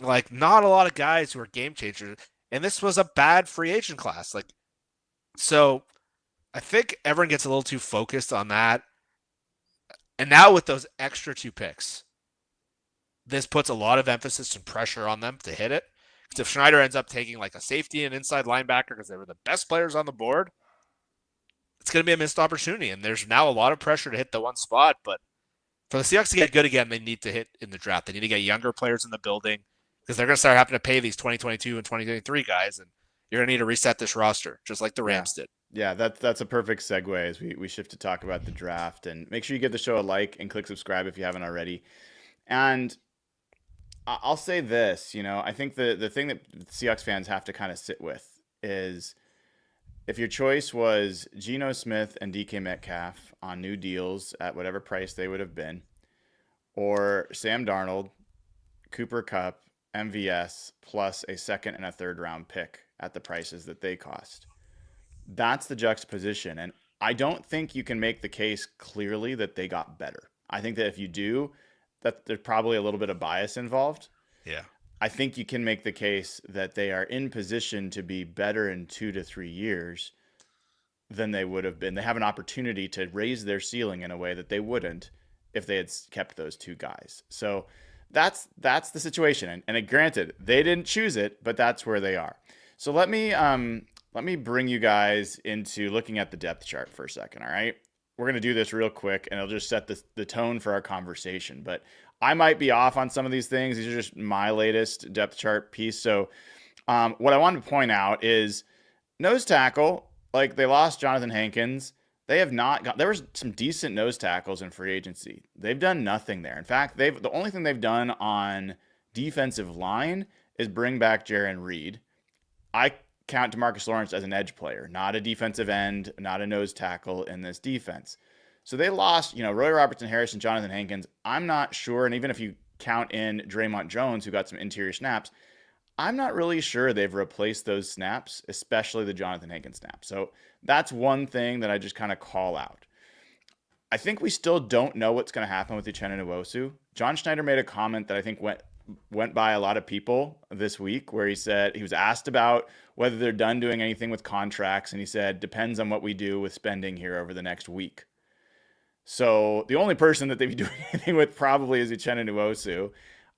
Speaker 2: Like, not a lot of guys who are game changers. And this was a bad free agent class. Like, so I think everyone gets a little too focused on that. And now with those extra 2 picks, this puts a lot of emphasis and pressure on them to hit it. Because if Schneider ends up taking like a safety and inside linebacker because they were the best players on the board, it's going to be a missed opportunity. And there's now a lot of pressure to hit the one spot. But for the Seahawks to get good again, they need to hit in the draft. They need to get younger players in the building because they're going to start having to pay these 2022 and 2023 guys. And you're going to need to reset this roster, just like the Rams did.
Speaker 1: Yeah, that's a perfect segue as we shift to talk about the draft. And make sure you give the show a like and click subscribe if you haven't already. And I'll say this, I think the thing that Seahawks fans have to kind of sit with is if your choice was Geno Smith and DK Metcalf on new deals at whatever price they would have been, or Sam Darnold, Cooper Kupp, MVS, plus a second and a third round pick at the prices that they cost. That's the juxtaposition. And I don't think you can make the case clearly that they got better. I think that if you do, that there's probably a little bit of bias involved.
Speaker 2: Yeah.
Speaker 1: I think you can make the case that they are in position to be better in 2 to 3 years than they would have been. They have an opportunity to raise their ceiling in a way that they wouldn't if they had kept those 2 guys. So that's the situation. And granted, they didn't choose it, but that's where they are. So let me bring you guys into looking at the depth chart for a second. All right. We're going to do this real quick, and it'll just set the tone for our conversation. But I might be off on some of these things. These are just my latest depth chart piece. So what I wanted to point out is nose tackle, like they lost Jonathan Hankins. They have not got – there was some decent nose tackles in free agency. They've done nothing there. In fact, the only thing they've done on defensive line is bring back Jaron Reed. I count DeMarcus Lawrence as an edge player, not a defensive end, not a nose tackle in this defense. So they lost, Roy Robertson Harris and Jonathan Hankins. I'm not sure, and even if you count in Draymond Jones, who got some interior snaps, I'm not really sure they've replaced those snaps, especially the Jonathan Hankins snaps. So that's one thing that I just kind of call out. I think we still don't know what's going to happen with Uchenna Nwosu. John Schneider made a comment that I think went by a lot of people this week, where he said he was asked about whether they're done doing anything with contracts, and he said depends on what we do with spending here over the next week. So the only person that they'd be doing anything with probably is Uchenna Nwosu.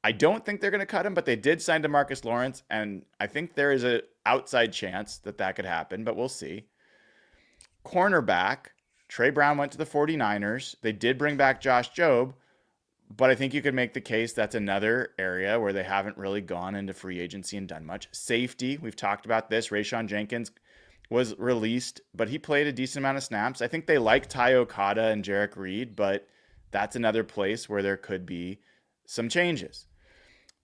Speaker 1: I don't think they're going to cut him, but they did sign DeMarcus Lawrence, and I think there is an outside chance that could happen, but we'll see. Cornerback, Trey Brown went to the 49ers. They did bring back Josh Jobe, but I think you could make the case that's another area where they haven't really gone into free agency and done much. Safety, we've talked about this. Rayshon Jenkins was released, but he played a decent amount of snaps. I think they like Ty Okada and Jarek Reed, but that's another place where there could be some changes.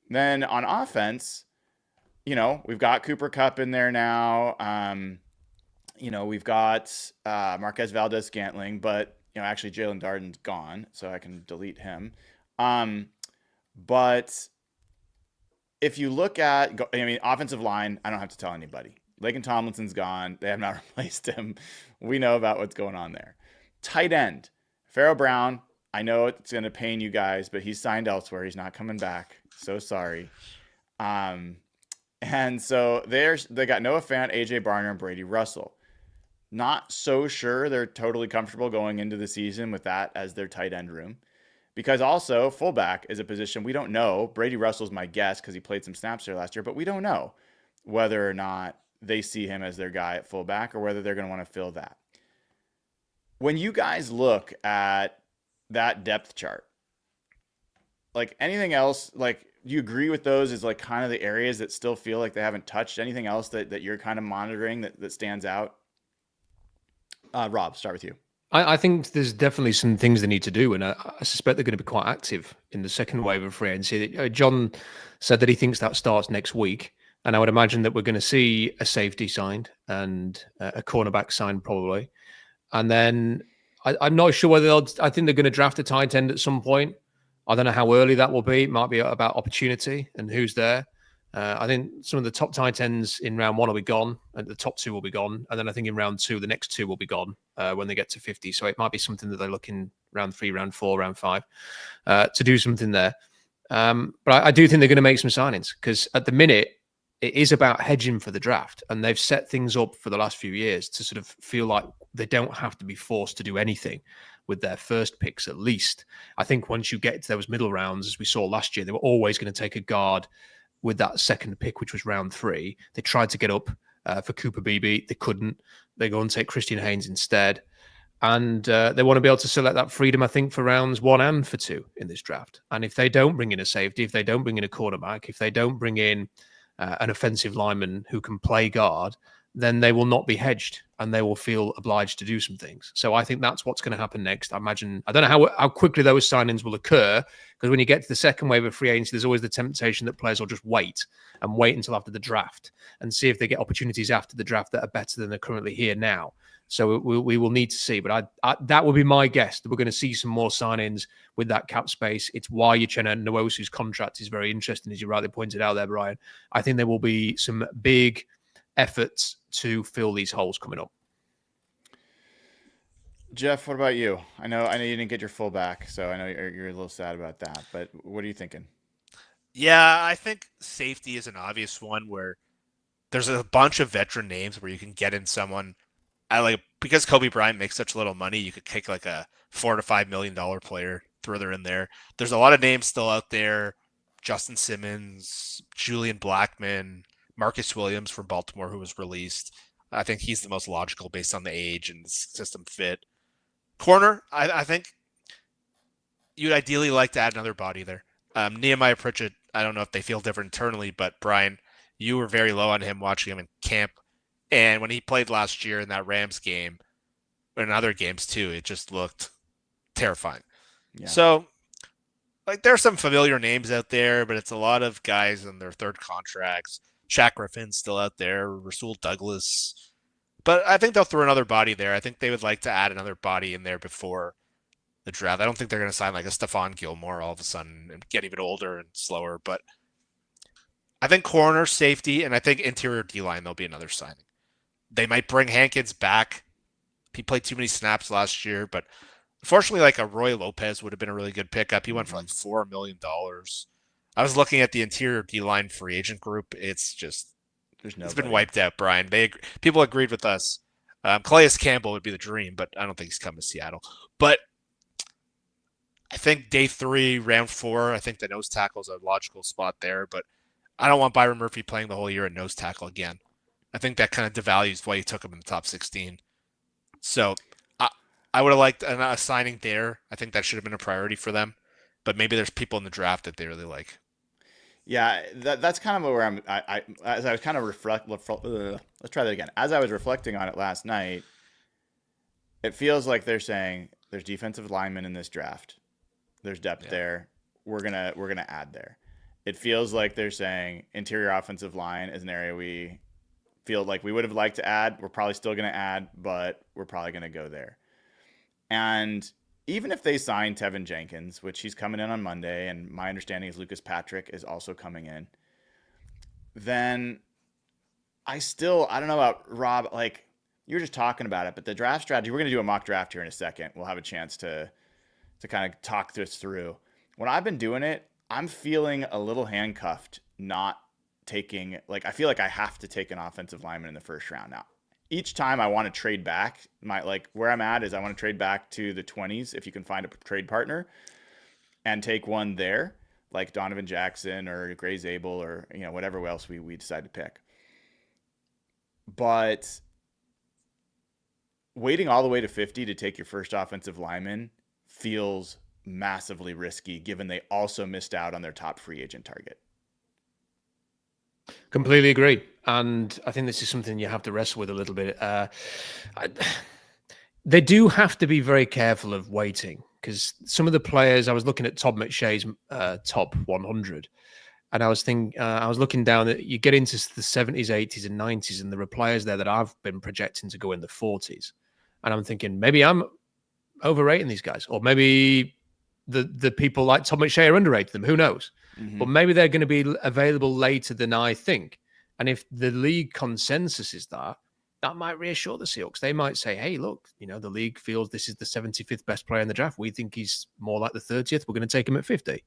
Speaker 1: Then on offense, we've got Cooper Kupp in there now. We've got Marquez Valdez-Scantling, but actually Jalen Darden's gone, so I can delete him. But if you look at, offensive line, I don't have to tell anybody. Laken Tomlinson's gone. They have not replaced him. We know about what's going on there. Tight end, Pharaoh Brown. I know it's going to pain you guys, but he's signed elsewhere. He's not coming back. So sorry. And so they got Noah Fant, AJ Barner, and Brady Russell. Not so sure they're totally comfortable going into the season with that as their tight end room. Because also, fullback is a position we don't know. Brady Russell's my guess because he played some snaps there last year, but we don't know whether or not they see him as their guy at fullback or whether they're going to want to fill that. When you guys look at that depth chart, like anything else, like do you agree with those as like kind of the areas that still feel like they haven't touched? Anything else that you're kind of monitoring that stands out? Rob, start with you.
Speaker 3: I think there's definitely some things they need to do, and I suspect they're going to be quite active in the second wave of free agency. John said that he thinks that starts next week, and I would imagine that we're going to see a safety signed and a cornerback signed probably, and then I'm not sure whether I think they're going to draft a tight end at some point. I don't know how early that will be. It might be about opportunity and who's there. I think some of the top tight ends in round 1 will be gone, and the top 2 will be gone. And then I think in round 2, the next 2 will be gone when they get to 50. So it might be something that they look in round 3, round 4, round 5 to do something there. But I do think they're going to make some signings because at the minute, it is about hedging for the draft. And they've set things up for the last few years to sort of feel like they don't have to be forced to do anything with their first picks, at least. I think once you get to those middle rounds, as we saw last year, they were always going to take a guard with that second pick, which was round 3. They tried to get up for Cooper Beebe. They couldn't. They go and take Christian Haynes instead. And they want to be able to select that freedom, I think, for rounds 1 and for 2 in this draft. And if they don't bring in a safety, if they don't bring in a cornerback, if they don't bring in an offensive lineman who can play guard, then they will not be hedged and they will feel obliged to do some things. So I think that's what's going to happen next. I imagine, I don't know how quickly those signings will occur, because when you get to the second wave of free agency, there's always the temptation that players will just wait until after the draft and see if they get opportunities after the draft that are better than they're currently here now. So we will need to see. But that would be my guess, that we're going to see some more signings with that cap space. It's why Uchenna Nwosu's contract is very interesting, as you rightly pointed out there, Brian. I think there will be some big efforts to fill these holes coming up.
Speaker 1: Jeff, what about you? I know you didn't get your fullback, so I know you're a little sad about that. But what are you thinking?
Speaker 2: Yeah, I think safety is an obvious one where there's a bunch of veteran names where you can get in someone. Because Kobe Bryant makes such little money, you could kick like a $4 to $5 million player further in there. There's a lot of names still out there: Justin Simmons, Julian Blackmon, Marcus Williams from Baltimore, who was released. I think he's the most logical based on the age and the system fit. Corner, I think you'd ideally like to add another body there. Nehemiah Pritchett, I don't know if they feel different internally, but Brian, you were very low on him watching him in camp. And when he played last year in that Rams game, and other games too, it just looked terrifying. Yeah. So, there's some familiar names out there, but it's a lot of guys in their third contracts. Shaq Griffin's still out there, Rasul Douglas. But I think they'll throw another body there. I think they would like to add another body in there before the draft. I don't think they're going to sign like a Stephon Gilmore all of a sudden and get even older and slower. But I think corner, safety, and I think interior D-line, there'll be another signing. They might bring Hankins back. He played too many snaps last year, but unfortunately, like a Roy Lopez would have been a really good pickup. He went for like $4 million. I was looking at the interior D-line free agent group. It's just, it's been wiped out, Brian. People agreed with us. Calais Campbell would be the dream, but I don't think he's coming to Seattle. But I think day 3, round 4, I think the nose tackle is a logical spot there, but I don't want Byron Murphy playing the whole year at nose tackle again. I think that kind of devalues why you took him in the top 16. So I would have liked a signing there. I think that should have been a priority for them. But maybe there's people in the draft that they really like.
Speaker 1: Yeah, that's kind of where I'm. As I was kind of let's try that again. As I was reflecting on it last night, it feels like they're saying there's defensive linemen in this draft. There's depth there. We're gonna add there. It feels like they're saying interior offensive line is an area we feel like we would have liked to add. We're probably still going to add, but we're probably going to go there. And even if they sign Tevin Jenkins, which he's coming in on Monday, and my understanding is Lucas Patrick is also coming in, then I don't know about Rob, like you were just talking about it, but the draft strategy, we're going to do a mock draft here in a second. We'll have a chance to kind of talk this through. When I've been doing it, I'm feeling a little handcuffed not taking, like, I feel like I have to take an offensive lineman in the first round now. Each time I want to trade back, where I'm at is I want to trade back to the 20s if you can find a trade partner and take one there, like Donovan Jackson or Gray Zabel or, whatever else we decide to pick. But waiting all the way to 50 to take your first offensive lineman feels massively risky, given they also missed out on their top free agent target.
Speaker 3: Completely agree. And I think this is something you have to wrestle with a little bit. They do have to be very careful of waiting, because some of the players, I was looking at Todd McShay's top 100, and I was looking down that you get into the 70s, 80s, and 90s, and there are players there that I've been projecting to go in the 40s. And I'm thinking, maybe I'm overrating these guys, or maybe the people like Todd McShay are underrated them. Who knows?
Speaker 1: Mm-hmm.
Speaker 3: But maybe they're going to be available later than I think. And if the league consensus is that might reassure the Seahawks. They might say, hey, look, the league feels this is the 75th best player in the draft. We think he's more like the 30th. We're going to take him at 50.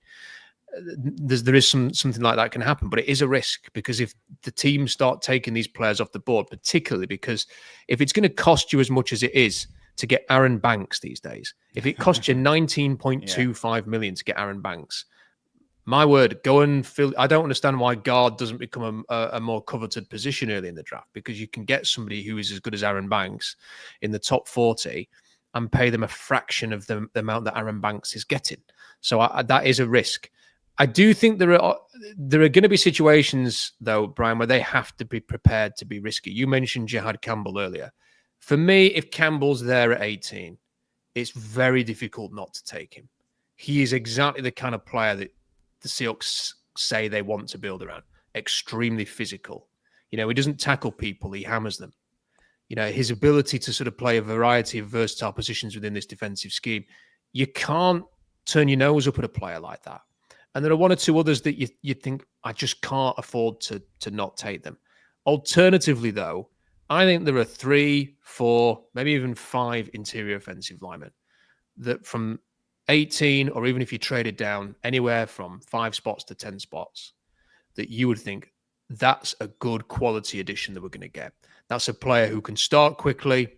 Speaker 3: There is something like that can happen, but it is a risk, because if the teams start taking these players off the board, particularly because if it's going to cost you as much as it is to get Aaron Banks these days, if it costs you 19.25 million to get Aaron Banks, my word, go and fill. I don't understand why guard doesn't become a more coveted position early in the draft, because you can get somebody who is as good as Aaron Banks in the top 40 and pay them a fraction of the amount that Aaron Banks is getting. So that is a risk. I do think there are going to be situations, though, Brian, where they have to be prepared to be risky. You mentioned Jihad Campbell earlier. For me, if Campbell's there at 18, it's very difficult not to take him. He is exactly the kind of player that the Seahawks say they want to build around. Extremely physical. He doesn't tackle people, he hammers them. His ability to sort of play a variety of versatile positions within this defensive scheme. You can't turn your nose up at a player like that. And there are one or two others that you think, I just can't afford to not take them. Alternatively, though, I think there are 3, 4, maybe even 5 interior offensive linemen that from 18, or even if you traded down anywhere from 5 spots to 10 spots, that you would think that's a good quality addition that we're going to get. That's a player who can start quickly,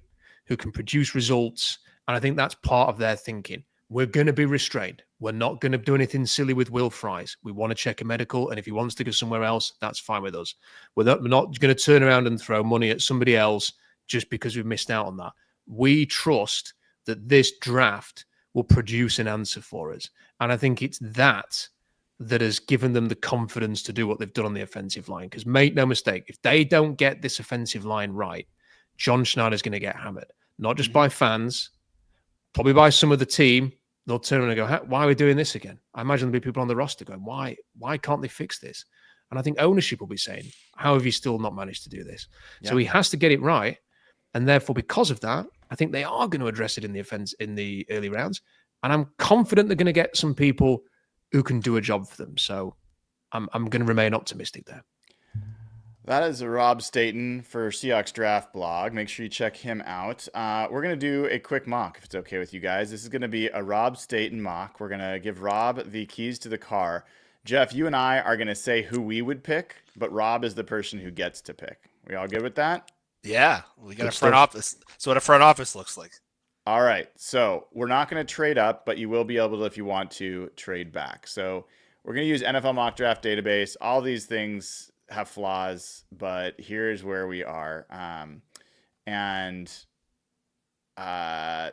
Speaker 3: who can produce results. And I think that's part of their thinking. We're going to be restrained. We're not going to do anything silly with Will Fries. We want to check a medical, and if he wants to go somewhere else, that's fine with us. We're not going to turn around and throw money at somebody else just because we've missed out on that. We trust that this draft will produce an answer for us. And I think it's that has given them the confidence to do what they've done on the offensive line. Because make no mistake, if they don't get this offensive line right, John Schneider's going to get hammered. Not just by fans, probably by some of the team. They'll turn around and go, why are we doing this again? I imagine there'll be people on the roster going, why can't they fix this? And I think ownership will be saying, how have you still not managed to do this? Yeah. So he has to get it right. And therefore, because of that, I think they are going to address it in the offense in the early rounds. And I'm confident they're going to get some people who can do a job for them. So I'm going to remain optimistic there.
Speaker 1: That is Rob Staton for Seahawks Draft Blog. Make sure you check him out. We're going to do a quick mock, if it's okay with you guys. This is going to be a Rob Staton mock. We're going to give Rob the keys to the car. Jeff, you and I are going to say who we would pick, but Rob is the person who gets to pick. We all good with that?
Speaker 2: Yeah, we got a front office. So what a front office looks like.
Speaker 1: All right. So we're not going to trade up, but you will be able to, if you want to, trade back. So we're going to use NFL Mock Draft Database. All these things have flaws, but here's where we are.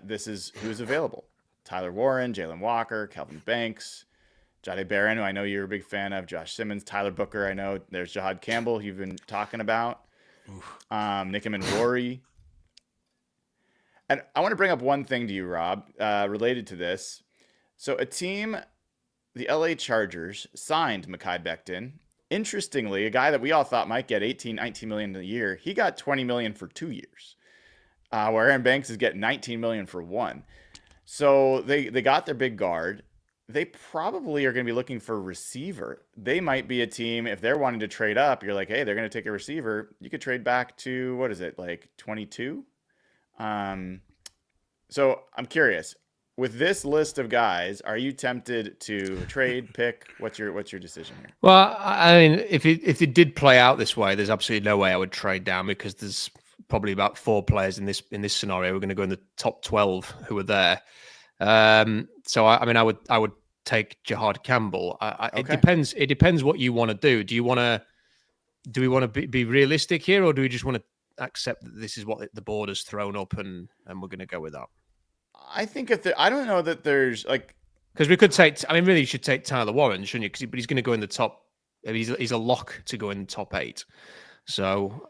Speaker 1: This is who's available. Tyler Warren, Jalen Walker, Kelvin Banks, Jahdae Barron, who I know you're a big fan of, Josh Simmons, Tyler Booker. I know there's Jihad Campbell you've been talking about. Nikim and Rory. And I want to bring up one thing to you, Rob, related to this. So a team, the LA Chargers, signed Mekhi Becton. Interestingly, a guy that we all thought might get 18, 19 million a year, he got 20 million for 2 years. Where Aaron Banks is getting 19 million for 1. So they got their big guard. They probably are going to be looking for a receiver. They might be a team, if they're wanting to trade up, you're like, hey, they're going to take a receiver. You could trade back to, what is it, like 22? So I'm curious, with this list of guys, are you tempted to trade, pick? What's your decision here?
Speaker 3: Well, I mean, if it did play out this way, there's absolutely no way I would trade down because there's probably about 4 players in this scenario who are going to go in the top 12 who are there. So I mean, I would take Jihad Campbell. It depends. It depends what you want to do. Do we want to be realistic here, or do we just want to accept that this is what the board has thrown up and we're going to go with that?
Speaker 1: I think I don't know that there's like,
Speaker 3: because we could take. I mean, really, you should take Tyler Warren, shouldn't you? But he's going to go in the top. I mean, he's a lock to go in the top 8. So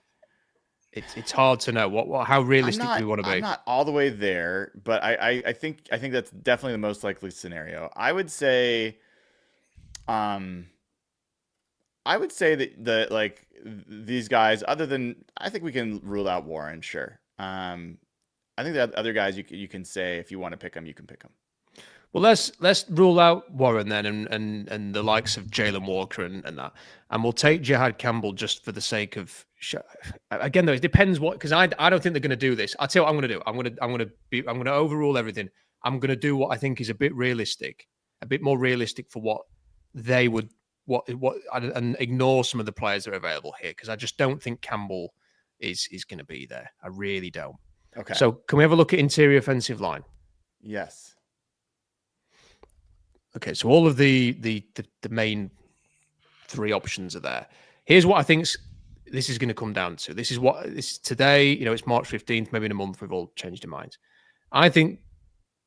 Speaker 3: it's hard to know how realistic do we want to be.
Speaker 1: I'm not all the way there, but I think that's definitely the most likely scenario. I would say that like these guys, other than, I think we can rule out Warren, sure. I think that other guys you can say if you want to pick them, you can pick them.
Speaker 3: Well, let's rule out Warren then, and the likes of Jalen Walker and that, and we'll take Jihad Campbell just for the sake of. Again, though, it depends what, because I don't think they're going to do this. I'll tell you what I'm going to do. I'm going to overrule everything. I'm going to do what I think is a bit more realistic for what they would and ignore some of the players that are available here, because I just don't think Campbell is going to be there. I really don't.
Speaker 1: Okay.
Speaker 3: So can we have a look at interior offensive line?
Speaker 1: Yes.
Speaker 3: Okay, so all of the main 3 options are there. Here's what I think this is going to come down to. This is today. It's March 15th. Maybe in a month we've all changed our minds. I think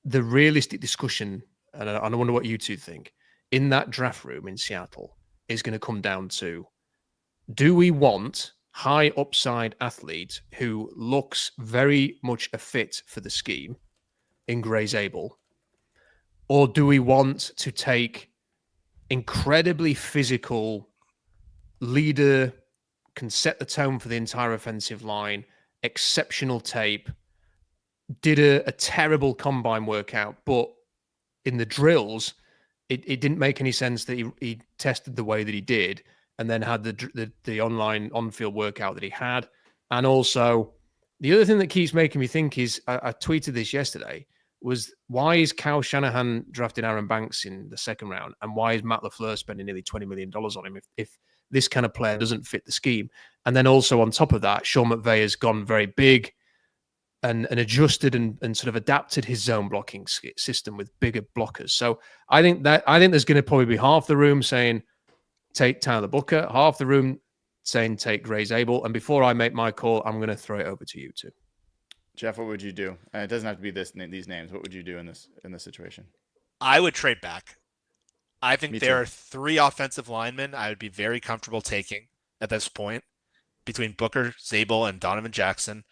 Speaker 3: the realistic discussion, and I wonder what you two think, in that draft room in Seattle is going to come down to: do we want high upside athlete who looks very much a fit for the scheme in Gray Zabel? Or do we want to take incredibly physical leader, can set the tone for the entire offensive line, exceptional tape, did a terrible combine workout, but in the drills, it didn't make any sense that he tested the way that he did, and then had the online on-field workout that he had. And also, the other thing that keeps making me think is, I tweeted this yesterday, was why is Kyle Shanahan drafting Aaron Banks in the 2nd round? And why is Matt LaFleur spending nearly $20 million on him if this kind of player doesn't fit the scheme? And then also on top of that, Sean McVay has gone very big and adjusted and sort of adapted his zone blocking system with bigger blockers. So I think there's going to probably be half the room saying take Tyler Booker, half the room saying take Gray Zabel. And before I make my call, I'm going to throw it over to you two.
Speaker 1: Jeff, what would you do? It doesn't have to be these names. What would you do in this situation?
Speaker 2: I would trade back. I think
Speaker 1: Me
Speaker 2: there
Speaker 1: too.
Speaker 2: are 3 offensive linemen I would be very comfortable taking at this point between Booker, Zabel, and Donovan Jackson.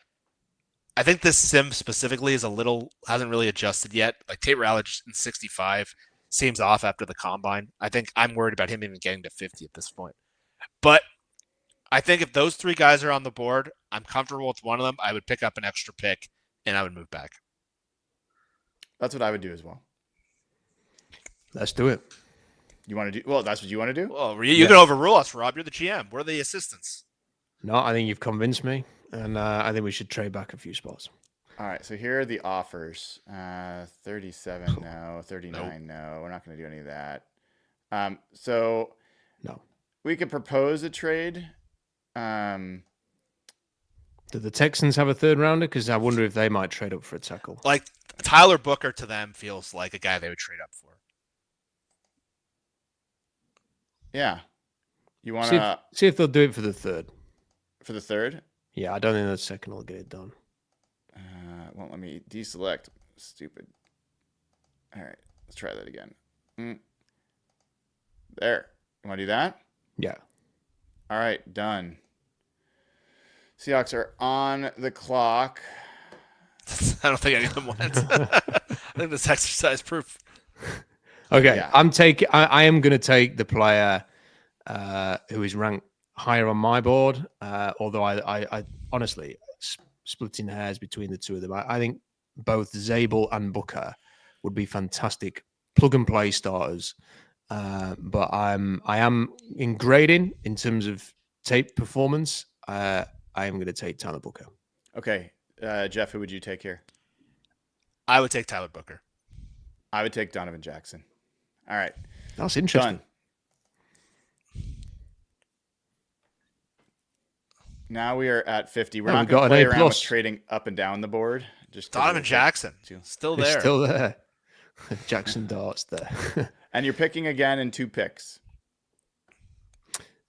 Speaker 2: I think this sim specifically hasn't really adjusted yet. Like Tate Rowledge in 65 seems off after the combine. I think I'm worried about him even getting to 50 at this point. But I think if those 3 guys are on the board, I'm comfortable with one of them. I would pick up an extra pick and I would move back.
Speaker 1: That's what I would do as well.
Speaker 3: Let's do it.
Speaker 1: You want to do? Well, that's what you want to do?
Speaker 2: Well, you can overrule us, Rob. You're the GM. We're the assistants.
Speaker 3: No, I think you've convinced me. And I think we should trade back a few spots.
Speaker 1: All right, so here are the offers. 37, no. 39, no. We're not going to do any of that. So
Speaker 3: no,
Speaker 1: we could propose a trade.
Speaker 3: Do the Texans have a 3rd rounder? Because I wonder if they might trade up for a tackle.
Speaker 2: Like Tyler Booker to them feels like a guy they would trade up for.
Speaker 1: Yeah. You want to
Speaker 3: see if they'll do it for the 3rd?
Speaker 1: For the 3rd?
Speaker 3: Yeah, I don't think the 2nd will get it done.
Speaker 1: Won't let me deselect. Stupid. All right, let's try that again. There. You want to do that?
Speaker 3: Yeah.
Speaker 1: All right, done. Seahawks are on the clock.
Speaker 2: I don't think any of them went. I think this exercise proof.
Speaker 3: Okay,
Speaker 1: Yeah.
Speaker 3: I am going to take the player who is ranked higher on my board. Although I honestly, splitting hairs between the 2 of them, I think both Zabel and Booker would be fantastic plug and play starters. But I am in grading in terms of tape performance. I am going to take Tyler Booker.
Speaker 1: Okay, Jeff, who would you take here?
Speaker 2: I would take Tyler Booker.
Speaker 1: I would take Donovan Jackson. All right.
Speaker 3: That's interesting.
Speaker 1: Done. Now we are at 50. We're
Speaker 3: Yeah,
Speaker 1: not
Speaker 3: we've
Speaker 1: going to
Speaker 3: got an
Speaker 1: play
Speaker 3: A+.
Speaker 1: around with trading up and down the board. Just 'cause
Speaker 2: Donovan
Speaker 1: it'll take
Speaker 2: Jackson,
Speaker 1: too-
Speaker 2: still
Speaker 3: He's
Speaker 2: there.
Speaker 3: still there. Jackson Dart's there.
Speaker 1: And you're picking again in 2 picks.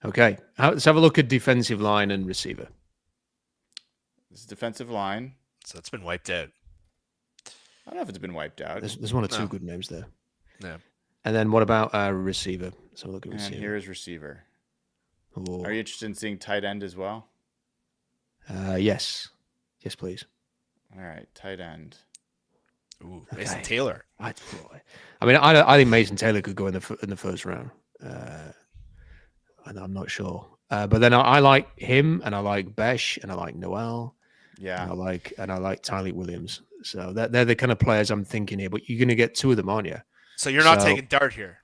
Speaker 3: Okay. Let's have a look at defensive line and receiver.
Speaker 1: This is defensive line.
Speaker 2: So it's been wiped out.
Speaker 1: I don't know if it's been wiped out.
Speaker 3: There's one or two
Speaker 2: No.
Speaker 3: good names there.
Speaker 2: Yeah.
Speaker 3: And then what about receiver? Let's have a look at
Speaker 1: And
Speaker 3: receiver.
Speaker 1: here is receiver.
Speaker 3: Oh.
Speaker 1: Are you interested in seeing tight end as well?
Speaker 3: Yes. Yes, please.
Speaker 1: All right, tight end.
Speaker 2: Ooh, Mason
Speaker 3: Okay.
Speaker 2: Taylor.
Speaker 3: I think Mason Taylor could go in the first round. And I'm not sure. But then I like him, and I like Besh, and I like Noel,
Speaker 1: Yeah.
Speaker 3: and I like Tyleek Williams. So they're the kind of players I'm thinking here. But you're going to get 2 of them, aren't you?
Speaker 2: So you're not
Speaker 3: So-
Speaker 2: taking Dart here.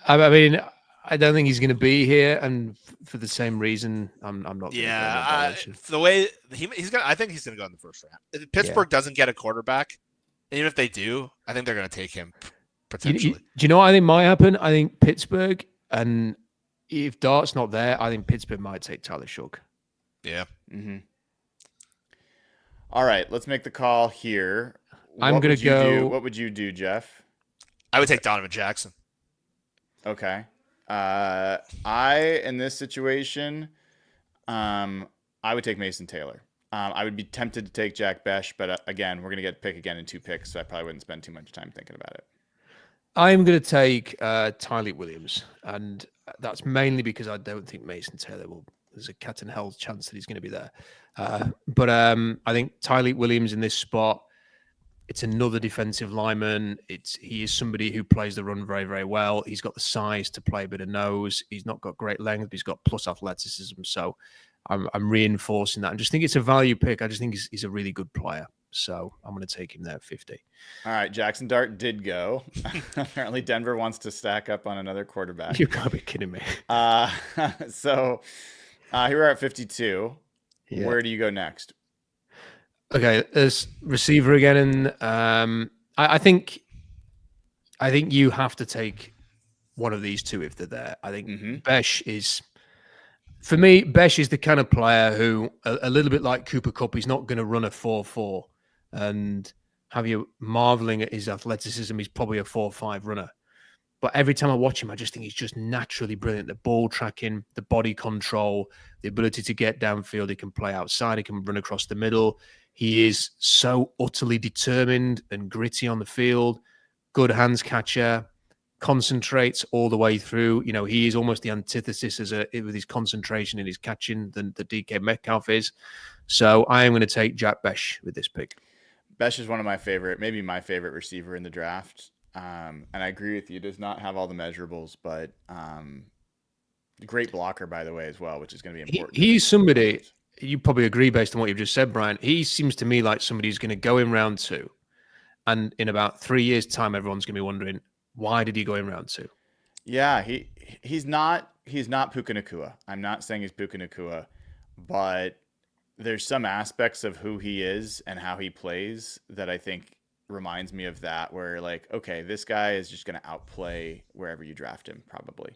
Speaker 3: I mean, I don't think he's going to be here, and for the same reason, I'm not. gonna go in that
Speaker 2: Yeah,
Speaker 3: direction.
Speaker 2: the way he's gonna, I think he's gonna go in the first round. If Pittsburgh doesn't get a quarterback, and even if they do, I think they're gonna take him potentially.
Speaker 3: Do you know what I think might happen? I think Pittsburgh, and if Dart's not there, I think Pittsburgh might take Tyler Shook.
Speaker 2: Yeah.
Speaker 1: Mm-hmm. All right, let's make the call here.
Speaker 3: I'm
Speaker 1: What
Speaker 3: gonna
Speaker 1: would you do-
Speaker 3: go-
Speaker 1: What would you do, Jeff?
Speaker 2: I would take Donovan Jackson.
Speaker 1: Okay. In this situation, I would take Mason Taylor. I would be tempted to take Jack Besh, but again, we're going to get pick again in 2 picks, so I probably wouldn't spend too much time thinking about it.
Speaker 3: I'm going to take Tyleek Williams, and that's mainly because I don't think Mason Taylor will. There's a cat and hell chance that he's going to be there. But I think Tyleek Williams in this spot, it's another defensive lineman. He is somebody who plays the run very, very well. He's got the size to play a bit of nose. He's not got great length, but he's got plus athleticism. So I'm reinforcing that. I just think it's a value pick. I just think he's a really good player. So I'm going to take him there at 50.
Speaker 1: All right, Jackson Dart did go. Apparently, Denver wants to stack up on another quarterback.
Speaker 3: You've got to be kidding me.
Speaker 1: So here we're at 52.
Speaker 3: Yeah.
Speaker 1: Where do you go next?
Speaker 3: Okay, there's receiver again, and I think you have to take one of these 2 if they're there. I think Besh is, for me, Besh is the kind of player who, a little bit like Cooper Kupp, he's not going to run a 4.4 and have you marveling at his athleticism. He's probably a 4.5 runner. But every time I watch him, I just think he's just naturally brilliant. The ball tracking, the body control, the ability to get downfield. He can play outside. He can run across the middle. He is so utterly determined and gritty on the field. Good hands catcher. Concentrates all the way through. You know, he is almost the antithesis with his concentration and his catching than the DK Metcalf is. So I am going to take Jack Besh with this pick.
Speaker 1: Besh is one of my favorite, maybe my favorite receiver in the draft. And I agree with you. Does not have all the measurables, but great blocker, by the way, as well, which is going to be important.
Speaker 3: He's somebody, you probably agree based on what you've just said, Brian. He seems to me like somebody who's going to go in round 2. And in about 3 years' time, everyone's going to be wondering, why did he go in round 2?
Speaker 1: Yeah, he's not Puka Nacua. I'm not saying he's Puka Nacua, but there's some aspects of who he is and how he plays that I think reminds me of that, where like, okay, this guy is just going to outplay wherever you draft him, probably.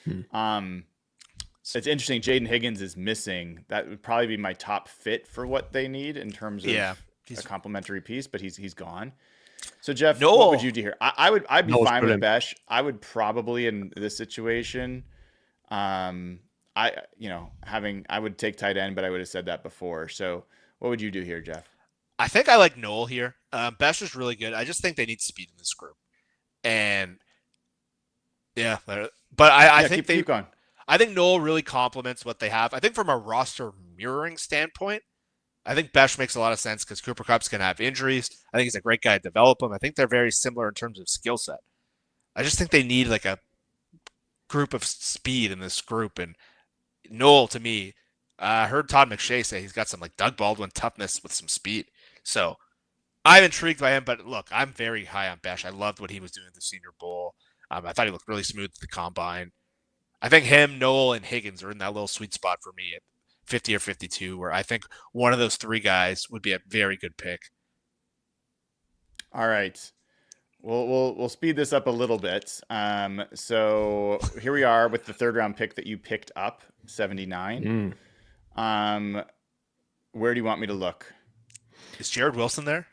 Speaker 1: It's interesting. Jaden Higgins is missing. That would probably be my top fit for what they need in terms of a complementary piece, but he's gone. So Jeff, what would you do here? I'd be
Speaker 3: Noel's
Speaker 1: fine
Speaker 3: brilliant.
Speaker 1: with Besh. I would probably in this situation, I would take tight end, but I would have said that before. So what would you do here, Jeff?
Speaker 2: I think I like Noel here. Besh is really good. I just think they need speed in this group, and but I think
Speaker 1: keep going.
Speaker 2: I think Noel really complements what they have. I think from a roster mirroring standpoint, I think Besh makes a lot of sense because Cooper Kupp's going to have injuries. I think he's a great guy to develop him. I think they're very similar in terms of skill set. I just think they need like a group of speed in this group. And Noel, to me, I heard Todd McShay say he's got some like Doug Baldwin toughness with some speed. So I'm intrigued by him. But look, I'm very high on Besh. I loved what he was doing at the Senior Bowl. I thought he looked really smooth at the combine. I think him, Noel, and Higgins are in that little sweet spot for me at 50 or 52, where I think one of those 3 guys would be a very good pick.
Speaker 1: All right. we'll speed this up a little bit. So here we are with the third round pick that you picked up, 79. Where do you want me to look?
Speaker 2: Is Jared Wilson there?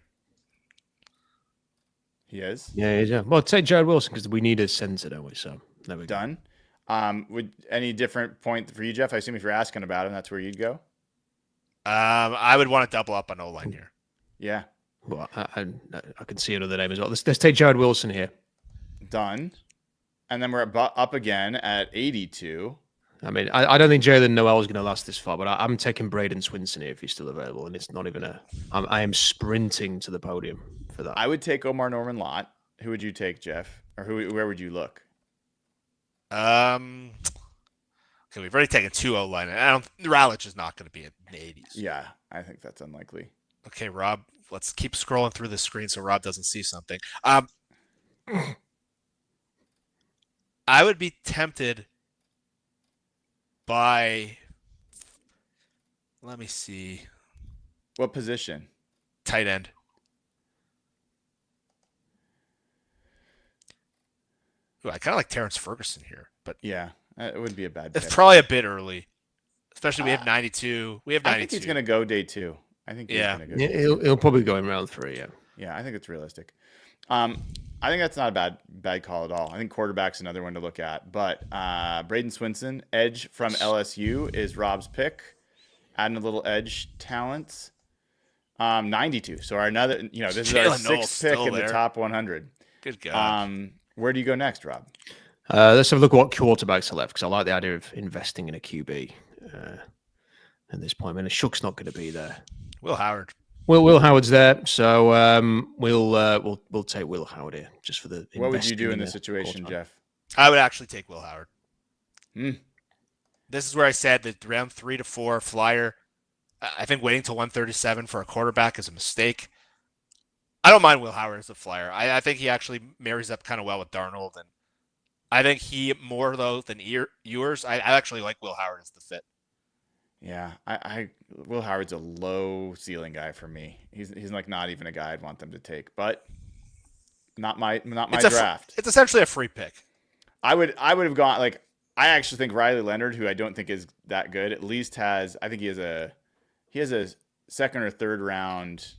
Speaker 1: He is.
Speaker 3: Yeah. Well, take Jared Wilson because we need a center, don't we? So there we go.
Speaker 1: Done. Would any different point for you, Jeff? I assume if you're asking about him, that's where you'd go.
Speaker 2: I would want to double up on O-line here.
Speaker 1: Yeah.
Speaker 3: Well, I can see another name as well. Let's take Jared Wilson here.
Speaker 1: Done. And then we're up again at 82.
Speaker 3: I mean, I don't think Jalen Noel is going to last this far, but I'm taking Braden Swinson here if he's still available, and it's not even I am sprinting to the podium for that.
Speaker 1: I would take Omar Norman Lott. Who would you take, Jeff? Or where would you look?
Speaker 2: Okay, we've already taken 2 O-line. Ralich is not going to be in the 80s.
Speaker 1: Yeah, I think that's unlikely.
Speaker 2: Okay, Rob, let's keep scrolling through the screen so Rob doesn't see something. I would be tempted by, let me see,
Speaker 1: What position?
Speaker 2: tight end. Ooh, I kind of like Terrence Ferguson here, but
Speaker 1: Yeah, it would be a bad
Speaker 2: it's
Speaker 1: pick.
Speaker 2: probably a bit early. Especially we have 92. We have 92.
Speaker 1: I think he's going to go day 2. I think he's
Speaker 2: Yeah.
Speaker 1: going to go day 2.
Speaker 3: He'll probably go in round 3, yeah.
Speaker 1: Yeah, I think it's realistic. I think that's not a bad call at all. I think quarterback's another one to look at. But Braden Swinson, edge from LSU, is Rob's pick. Adding a little edge talent. 92. So this is our
Speaker 2: Jalen Noel's
Speaker 1: 6th pick
Speaker 2: still
Speaker 1: in the
Speaker 2: there.
Speaker 1: top 100.
Speaker 2: Good God.
Speaker 1: Where do you go next, Rob?
Speaker 3: Let's have a look at what quarterbacks are left because I like the idea of investing in a QB at this point. I mean, Shook's not going to be there.
Speaker 2: Will Howard.
Speaker 3: Will Howard's there, so we'll take Will Howard here just for the.
Speaker 1: What would you do in
Speaker 3: investing
Speaker 1: this situation,
Speaker 3: quarterback.
Speaker 1: Jeff?
Speaker 2: I would actually take Will Howard.
Speaker 1: Hmm.
Speaker 2: This is where I said that round 3 to 4 flyer. I think waiting till 137 for a quarterback is a mistake. I don't mind Will Howard as a flyer. I think he actually marries up kind of well with Darnold, and I think he more though than Ewers. I actually like Will Howard as the fit.
Speaker 1: Yeah, Will Howard's a low ceiling guy for me. He's like not even a guy I'd want them to take, but not my draft.
Speaker 2: It's essentially a free pick.
Speaker 1: I would have gone like I actually think Riley Leonard, who I don't think is that good, at least has he has a second or third round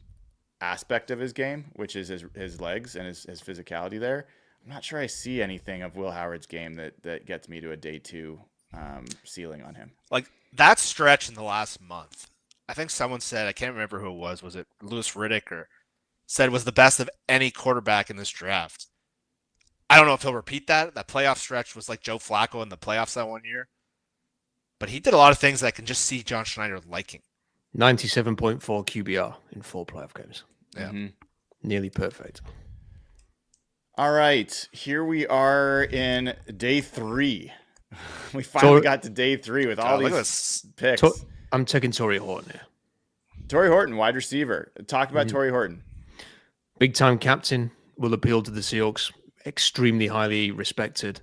Speaker 1: aspect of his game, which is his legs and his physicality there. I'm not sure I see anything of Will Howard's game that gets me to a day 2 ceiling on him.
Speaker 2: Like that stretch in the last month, I think someone said, I can't remember who it was it Louis Riddick or said was the best of any quarterback in this draft. I don't know if he'll repeat that. That playoff stretch was like Joe Flacco in the playoffs that one year. But he did a lot of things that I can just see John Schneider liking.
Speaker 3: 97.4 QBR in 4 playoff games.
Speaker 2: Yeah.
Speaker 1: Mm-hmm.
Speaker 3: Nearly perfect.
Speaker 1: All right, here we are in day 3. We finally got to day 3 with all these picks.
Speaker 3: I'm taking Torrey Horton here.
Speaker 1: Torrey Horton, wide receiver. Talk about Torrey Horton.
Speaker 3: Big time captain, will appeal to the Seahawks. Extremely highly respected.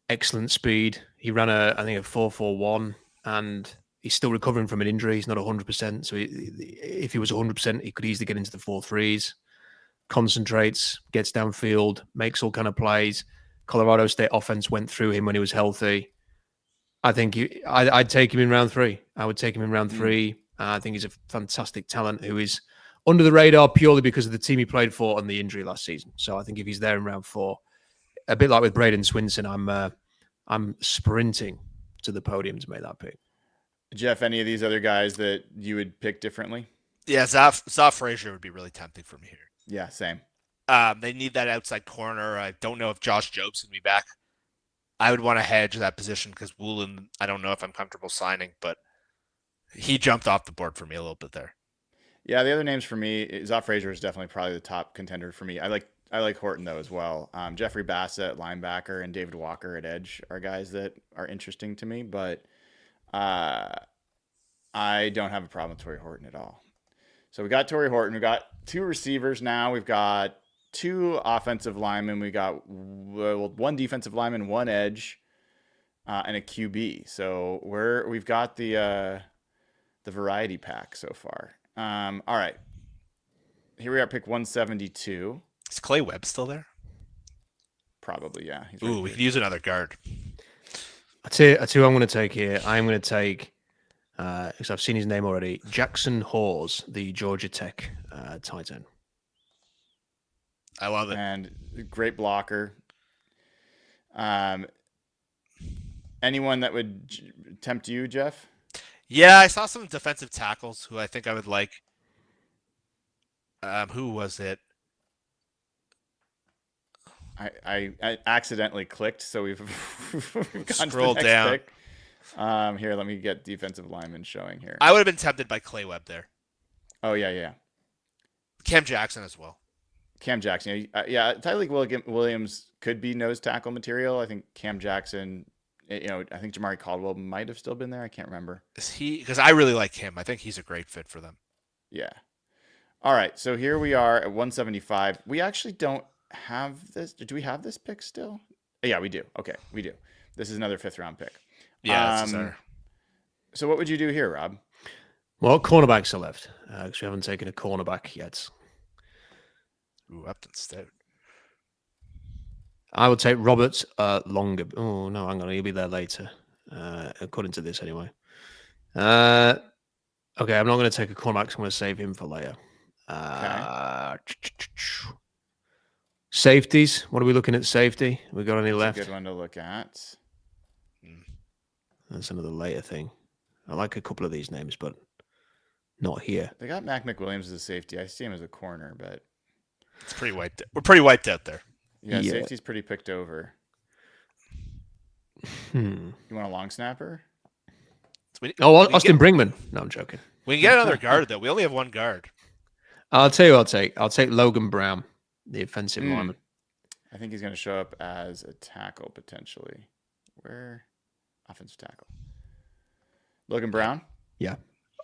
Speaker 3: Excellent speed. He ran I think a 4.41, and he's still recovering from an injury. He's not 100%. So if he was 100%, he could easily get into the 4.3s. Concentrates, gets downfield, makes all kind of plays. Colorado State offense went through him when he was healthy. I think I'd take him in round 3. I would take him in round 3. I think he's a fantastic talent who is under the radar purely because of the team he played for and the injury last season. So I think if he's there in round 4, a bit like with Braden Swinson, I'm sprinting to the podium to make that pick.
Speaker 1: Jeff, any of these other guys that you would pick differently?
Speaker 2: Yeah, Zoff Frazier would be really tempting for me here.
Speaker 1: Yeah, same.
Speaker 2: They need that outside corner. I don't know if Josh Jobs can be back. I would want to hedge that position because Woolen, I don't know if I'm comfortable signing, but he jumped off the board for me a little bit there.
Speaker 1: Yeah, the other names for me, Zoff Frazier is definitely probably the top contender for me. I like Horton though as well. Jeffrey Bassett, linebacker, and David Walker at edge are guys that are interesting to me, but I don't have a problem with Torrey Horton at all. So we got Torrey Horton. We got 2 receivers now. We've got 2 offensive linemen. We got 1 defensive lineman, 1 edge, and a QB. So we've got the variety pack so far. All right. Here we are, pick 172.
Speaker 2: Is Clay Webb still there?
Speaker 1: Probably, yeah. He's
Speaker 2: Ooh, we could use another guard.
Speaker 3: I tell you who I'm going to take here. I'm going to take, because I've seen his name already, Jackson Hawes, the Georgia Tech tight end.
Speaker 2: I love it.
Speaker 1: And great blocker. Anyone that would tempt you, Jeff?
Speaker 2: Yeah, I saw some defensive tackles who I think I would like. Who was it?
Speaker 1: I accidentally clicked, so we've gone
Speaker 2: Scroll
Speaker 1: to the next
Speaker 2: down.
Speaker 1: pick. Here, let me get defensive lineman showing here.
Speaker 2: I would have been tempted by Clay Webb there.
Speaker 1: Oh, yeah.
Speaker 2: Cam Jackson as well.
Speaker 1: Cam Jackson. Yeah, Tyreek Williams could be nose tackle material. I think Cam Jackson, I think Jamari Caldwell might have still been there. I can't remember.
Speaker 2: Is he? Because I really like him. I think he's a great fit for them.
Speaker 1: Yeah. All right, so here we are at 175. We actually don't have this. Do we have this pick still? Yeah, we do. Okay, we do. This is another 5th-round pick.
Speaker 2: Yeah, this is our...
Speaker 1: So what would you do here, Rob?
Speaker 3: Well, cornerbacks are left, because we haven't taken a cornerback yet.
Speaker 2: Ooh, Upton Stout.
Speaker 3: I would take Robert Longer. Oh, no, hang on. He'll be there later, according to this anyway. Okay, I'm not going to take a cornerback, so I'm going to save him for later. Safeties. What are we looking at safety? We got any left?
Speaker 1: That's a good one to look at.
Speaker 3: That's another later thing. I like a couple of these names, but not here.
Speaker 1: They got Mac McWilliams as a safety. I see him as a corner, but
Speaker 2: it's pretty wiped. We're pretty wiped out there.
Speaker 1: Yeah, safety's pretty picked over. You want a long snapper?
Speaker 3: Austin Brinkman. No, I'm joking.
Speaker 2: We can get another guard though. We only have one guard.
Speaker 3: I'll tell you what I'll take Logan Brown, the offensive lineman.
Speaker 1: I think he's going to show up as a tackle potentially. Where? Offensive tackle. Logan Brown?
Speaker 3: Yeah.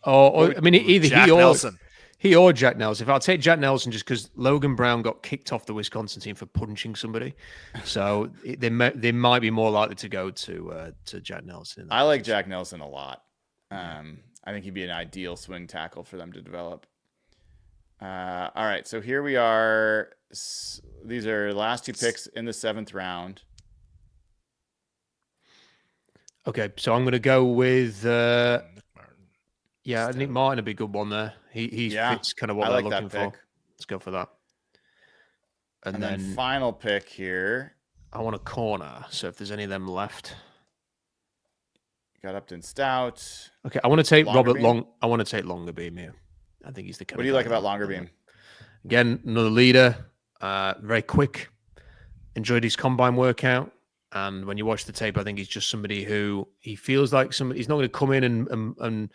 Speaker 3: I mean, either
Speaker 2: Jack Nelson.
Speaker 3: He or Jack Nelson. If I'll take Jack Nelson just because Logan Brown got kicked off the Wisconsin team for punching somebody. So they might be more likely to go to Jack Nelson.
Speaker 1: I like Jack Nelson a lot. I think he'd be an ideal swing tackle for them to develop. All right, so here we are. These are the last 2 picks in the 7th round.
Speaker 3: Okay, so I'm going to go with
Speaker 2: Nick Martin.
Speaker 3: Yeah, Nick Martin would be a good one there. He fits kind of what they're looking for. Let's go for that. And then
Speaker 1: final pick here.
Speaker 3: I want a corner. So if there's any of them left.
Speaker 1: Got Upton Stout.
Speaker 3: Okay, I want to take Robert
Speaker 1: Longerbeam?
Speaker 3: Long. I want to take Longerbeam here. I think he's the kind
Speaker 1: What do you like about Longerbeam?
Speaker 3: Again, another leader. Very quick. Enjoyed his combine workout. And when you watch the tape, I think he's just somebody who he feels like somebody. He's not going to come in and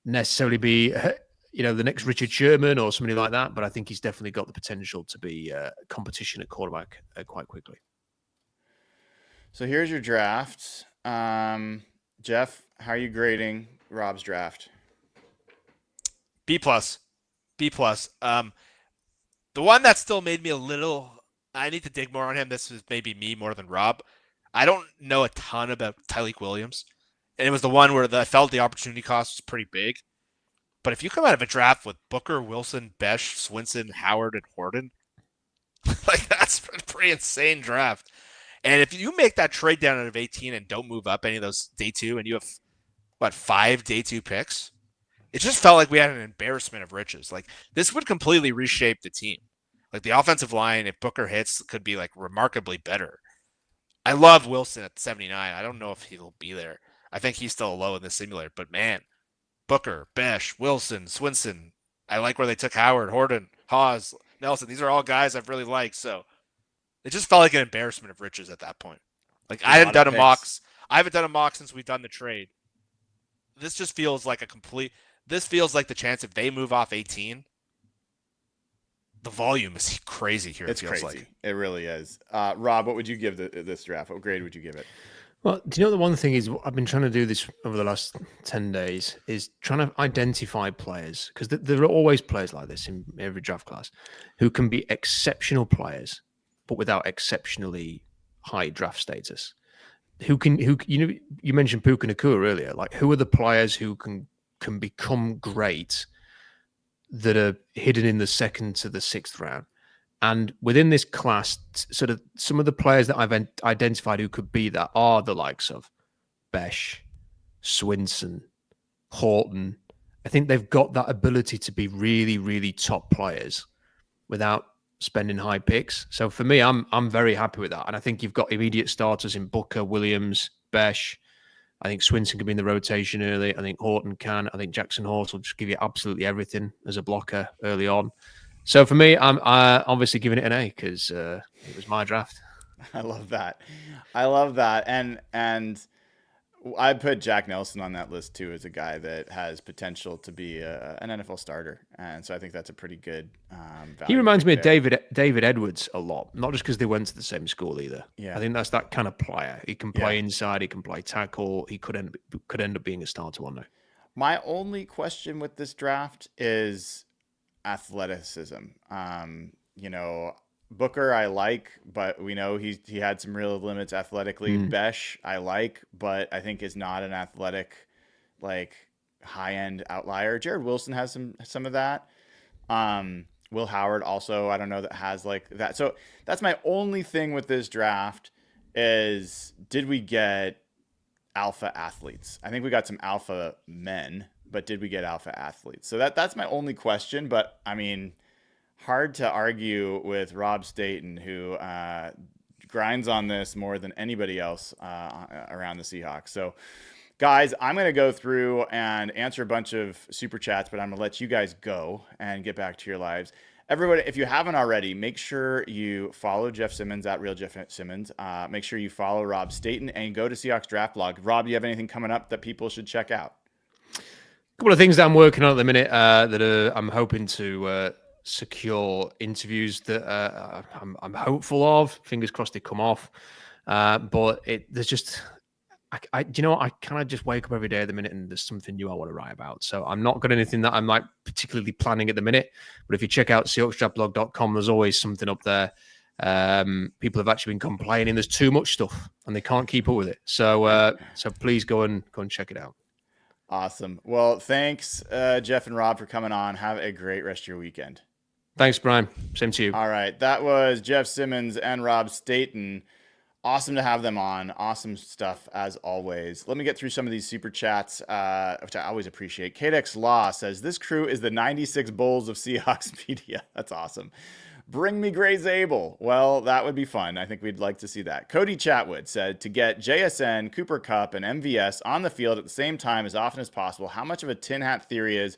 Speaker 3: necessarily be, the next Richard Sherman or somebody like that. But I think he's definitely got the potential to be competition at quarterback quite quickly.
Speaker 1: So here's your draft. Jeff, how are you grading Rob's draft?
Speaker 2: B+. B+. The one that still made me a little. I need to dig more on him. This is maybe me more than Rob. I don't know a ton about Tyreek Williams. And it was the one where I felt the opportunity cost was pretty big. But if you come out of a draft with Booker, Wilson, Besh, Swinson, Howard, and Horton, that's a pretty insane draft. And if you make that trade down out of 18 and don't move up any of those day 2, and you have, 5 day 2 picks, it just felt like we had an embarrassment of riches. This would completely reshape the team. The offensive line, if Booker hits, could be remarkably better. I love Wilson at 79. I don't know if he'll be there. I think he's still low in the simulator. But man, Booker, Besh, Wilson, Swinson. I like where they took Howard, Horton, Hawes, Nelson. These are all guys I've really liked. So it just felt like an embarrassment of riches at that point. I haven't done a mock. I haven't done a mock since we've done the trade. This just feels like this feels like the chance if they move off 18. The volume is crazy here.
Speaker 1: It's crazy. It really is. Rob, what would you give this draft? What grade would you give it?
Speaker 3: Well, do you know the one thing is I've been trying to do this over the last 10 days is trying to identify players because there are always players like this in every draft class who can be exceptional players, but without exceptionally high draft status. You mentioned Puka Nacua earlier. Who are the players who can become great that are hidden in the 2nd to the 6th round? And within this class, sort of some of the players that I've identified who could be that are the likes of Besh, Swinson, Horton. I think they've got that ability to be really, really top players without spending high picks. So for me, I'm very happy with that. And I think you've got immediate starters in Booker, Williams, Besh. I think Swinson can be in the rotation early. I think Horton can. I think Jackson Horse will just give you absolutely everything as a blocker early on. So for me, I'm obviously giving it an A because it was my draft.
Speaker 1: I love that. I love that. And I put Jack Nelson on that list too as a guy that has potential to be an NFL starter, and so I think that's a pretty good.
Speaker 3: He reminds me of
Speaker 1: there.
Speaker 3: David Edwards a lot, not just because they went to the same school either.
Speaker 1: Yeah.
Speaker 3: I think that's that kind of player. He can play inside, he can play tackle. He could end up being a starter one day.
Speaker 1: My only question with this draft is athleticism. Booker I like, but we know he had some real limits athletically. Besh I like, but I think is not an athletic, like high end outlier. Jared Wilson has some of that. Will Howard also, I don't know, that has like that. So that's my only thing with this draft is, did we get alpha athletes? I think we got some alpha men, but did we get alpha athletes? So that's my only question. But I mean, hard to argue with Rob Staton, who grinds on this more than anybody else around the Seahawks. So, guys, I'm going to go through and answer a bunch of super chats, but I'm going to let you guys go and get back to your lives. Everybody, if you haven't already, make sure you follow Jeff Simmons at Real Jeff Simmons. Make sure you follow Rob Staton and go to Seahawks Draft Blog. Rob, do you have anything coming up that people should check out?
Speaker 3: A couple of things that I'm working on at the minute that I'm hoping to secure interviews that I'm hopeful of. Fingers crossed they come off. But there's just, I kind of just wake up every day at the minute and there's something new I want to write about. So I'm not got anything that I'm like particularly planning at the minute. But if you check out SeahawksDraftBlog.com, there's always something up there. People have actually been complaining there's too much stuff and they can't keep up with it. So please go and check it out.
Speaker 1: Awesome. Well, thanks, Jeff and Rob, for coming on. Have a great rest of your weekend.
Speaker 3: Thanks, Brian. Same to you.
Speaker 1: All right. That was Jeff Simmons and Rob Staton. Awesome to have them on. Awesome stuff, as always. Let me get through some of these super chats, which I always appreciate. Kadex Law says, this crew is the 96 Bulls of Seahawks media. That's awesome. Bring me Gray Zabel. Well, that would be fun. I think we'd like to see that. Cody Chatwood said, to get JSN, Cooper Kupp, and MVS on the field at the same time as often as possible, how much of a tin hat theory is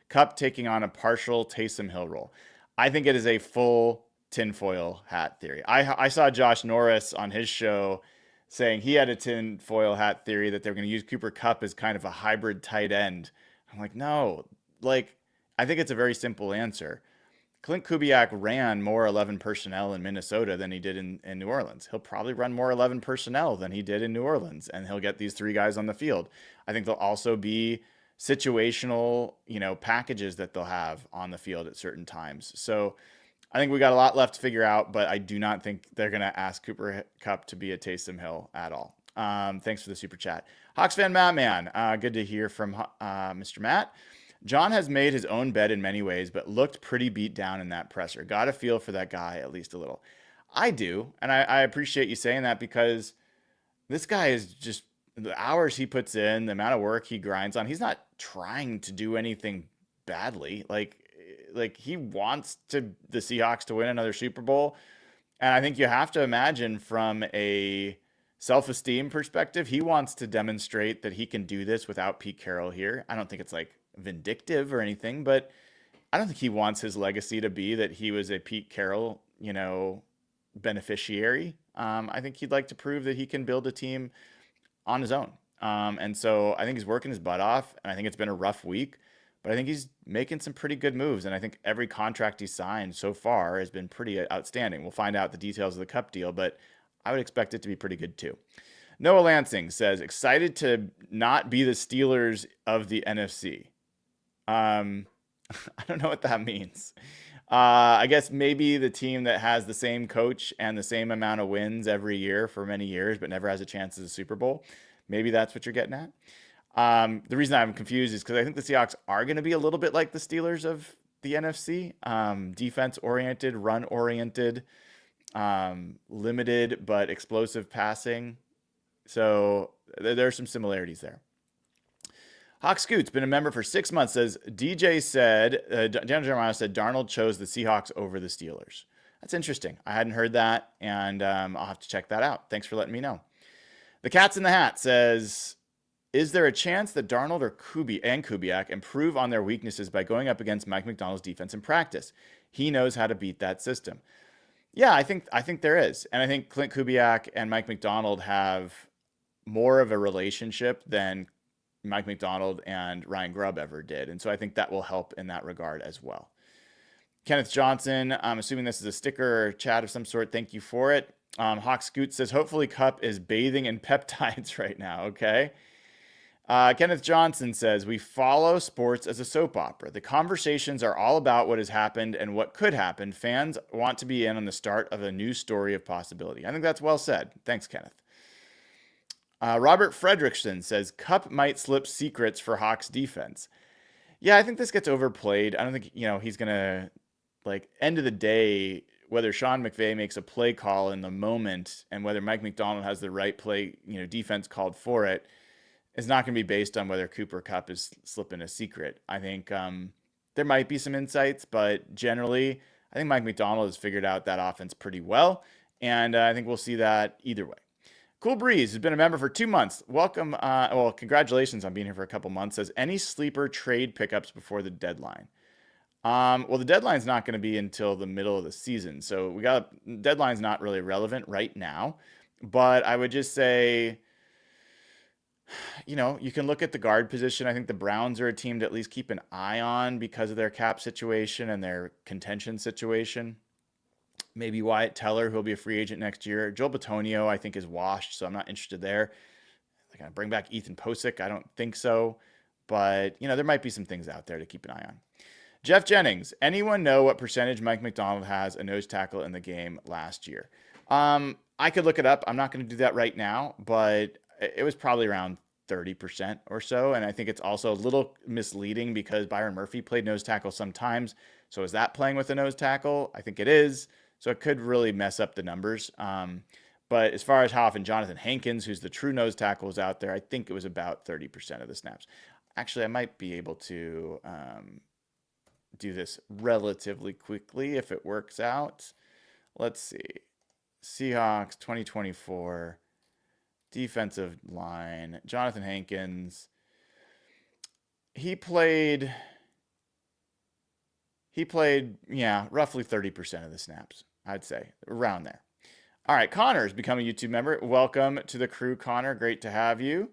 Speaker 1: Kupp taking on a partial Taysom Hill role? I think it is a full tinfoil hat theory. I saw Josh Norris on his show saying he had a tinfoil hat theory that they're going to use Cooper Kupp as kind of a hybrid tight end. I'm like, no, I think it's a very simple answer. Clint Kubiak ran more 11 personnel in Minnesota than he did in New Orleans. He'll probably run more 11 personnel than he did in New Orleans, and he'll get these three guys on the field. I think there'll also be situational, packages that they'll have on the field at certain times. So I think we got a lot left to figure out, but I do not think they're going to ask Cooper Kupp to be a Taysom Hill at all. Thanks for the super chat. Hawks fan Matt Man. Good to hear from Mr. Matt. John has made his own bed in many ways, but looked pretty beat down in that presser. Got a feel for that guy at least a little. I do, and I appreciate you saying that, because this guy is just, the hours he puts in, the amount of work he grinds on, he's not trying to do anything badly. Like he wants the Seahawks to win another Super Bowl. And I think you have to imagine from a self-esteem perspective, he wants to demonstrate that he can do this without Pete Carroll here. I don't think it's like vindictive or anything, but I don't think he wants his legacy to be that he was a Pete Carroll, beneficiary. I think he'd like to prove that he can build a team on his own. And so I think he's working his butt off, and I think it's been a rough week, but I think he's making some pretty good moves. And I think every contract he's signed so far has been pretty outstanding. We'll find out the details of the Cup deal, but I would expect it to be pretty good too. Noah Lansing says, excited to not be the Steelers of the NFC. I don't know what that means. I guess maybe the team that has the same coach and the same amount of wins every year for many years, but never has a chance at the Super Bowl. Maybe that's what you're getting at. The reason I'm confused is because I think the Seahawks are going to be a little bit like the Steelers of the NFC. Defense oriented, run oriented, limited but explosive passing. So there are some similarities there. Hawk Scoot's been a member for 6 months. Says DJ said, Daniel Jeremiah said Darnold chose the Seahawks over the Steelers. That's interesting. I hadn't heard that, and I'll have to check that out. Thanks for letting me know. The Cat's in the Hat says, is there a chance that Darnold or Kubiak improve on their weaknesses by going up against Mike McDonald's defense in practice? He knows how to beat that system. Yeah, I think there is. And I think Clint Kubiak and Mike McDonald have more of a relationship than Mike McDonald and Ryan Grubb ever did. And so I think that will help in that regard as well. Kenneth Johnson, I'm assuming this is a sticker or chat of some sort. Thank you for it. Hawk Scoot says, hopefully Cup is bathing in peptides right now. Okay. Kenneth Johnson says, we follow sports as a soap opera. The conversations are all about what has happened and what could happen. Fans want to be in on the start of a new story of possibility. I think that's well said. Thanks, Kenneth. Robert Fredrickson says, Cup might slip secrets for Hawks defense. Yeah, I think this gets overplayed. I don't think, he's going to, end of the day, whether Sean McVay makes a play call in the moment and whether Mike McDonald has the right play, defense called for it, is not going to be based on whether Cooper Kupp is slipping a secret. I think there might be some insights, but generally, I think Mike McDonald has figured out that offense pretty well, and I think we'll see that either way. Cool Breeze has been a member for 2 months. Welcome. Congratulations on being here for a couple months. Says, any sleeper trade pickups before the deadline? The deadline's not going to be until the middle of the season. So deadline's not really relevant right now, but I would just say, you can look at the guard position. I think the Browns are a team to at least keep an eye on because of their cap situation and their contention situation. Maybe Wyatt Teller, who will be a free agent next year. Joel Bitonio, I think, is washed, so I'm not interested there. They're going to bring back Ethan Posick. I don't think so. But, there might be some things out there to keep an eye on. Jeff Jennings, anyone know what percentage Mike McDonald has a nose tackle in the game last year? I could look it up. I'm not going to do that right now, but it was probably around 30% or so. And I think it's also a little misleading because Byron Murphy played nose tackle sometimes. So is that playing with a nose tackle? I think it is. So it could really mess up the numbers. But as far as how often Jonathan Hankins, who's the true nose tackle, is out there, I think it was about 30% of the snaps. Actually, I might be able to do this relatively quickly if it works out. Let's see. Seahawks 2024 defensive line. Jonathan Hankins. He played, roughly 30% of the snaps, I'd say, around there. All right, Connor's become a YouTube member. Welcome to the crew, Connor. Great to have you.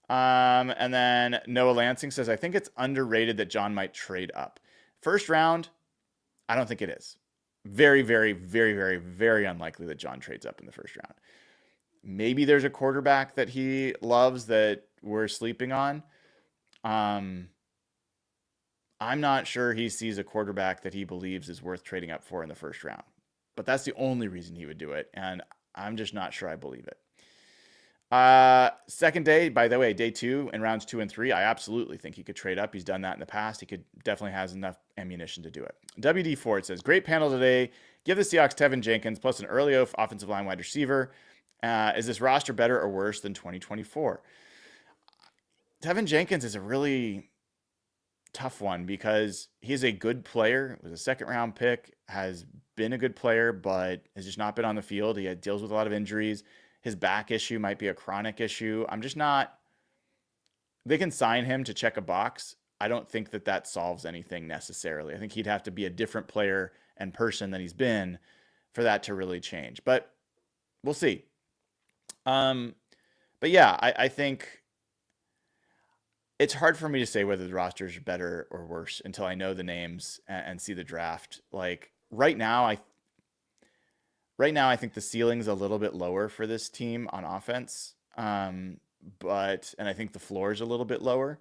Speaker 1: And then Noah Lansing says, I think it's underrated that John might trade up. First round, I don't think it is. Very, very, very, very, very unlikely that John trades up in the first round. Maybe there's a quarterback that he loves that we're sleeping on. I'm not sure he sees a quarterback that he believes is worth trading up for in the first round. But that's the only reason he would do it, and I'm just not sure I believe it. Second day, by the way, day 2 in rounds 2 and 3, I absolutely think he could trade up. He's done that in the past. He definitely has enough ammunition to do it. WD Ford says, great panel today. Give the Seahawks Tevin Jenkins plus an early offensive line wide receiver. Is this roster better or worse than 2024? Tevin Jenkins is a really tough one because he's a good player, was a second round pick, has been a good player, but has just not been on the field. He deals with a lot of injuries. His back issue might be a chronic issue. They can sign him to check a box. I don't think that solves anything necessarily. I think he'd have to be a different player and person than he's been for that to really change, but we'll see. But yeah, I think it's hard for me to say whether the rosters are better or worse until I know the names and see the draft. Like right now, I think the ceiling's a little bit lower for this team on offense. And I think the floor is a little bit lower,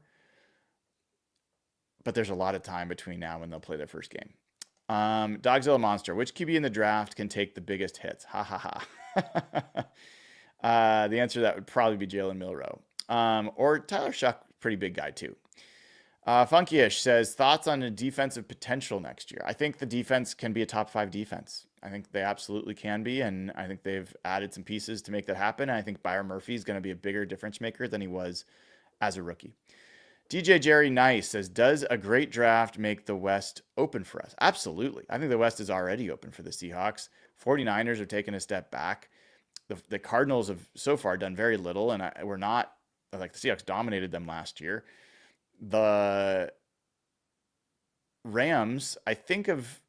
Speaker 1: but there's a lot of time between now and they'll play their first game. Dogzilla Monster, which QB in the draft can take the biggest hits? Ha ha ha. The answer to that would probably be Jalen Milroe. Or Tyler Shuck, pretty big guy too. Funkyish says, thoughts on the defensive potential next year. I think the defense can be a top 5 defense. I think they absolutely can be, and I think they've added some pieces to make that happen. And I think Byron Murphy is going to be a bigger difference maker than he was as a rookie. DJ Jerry Nice says, does a great draft make the West open for us? Absolutely. I think the West is already open for the Seahawks. 49ers are taking a step back. The Cardinals have so far done very little, and we're not like the Seahawks dominated them last year. The Rams, I think, have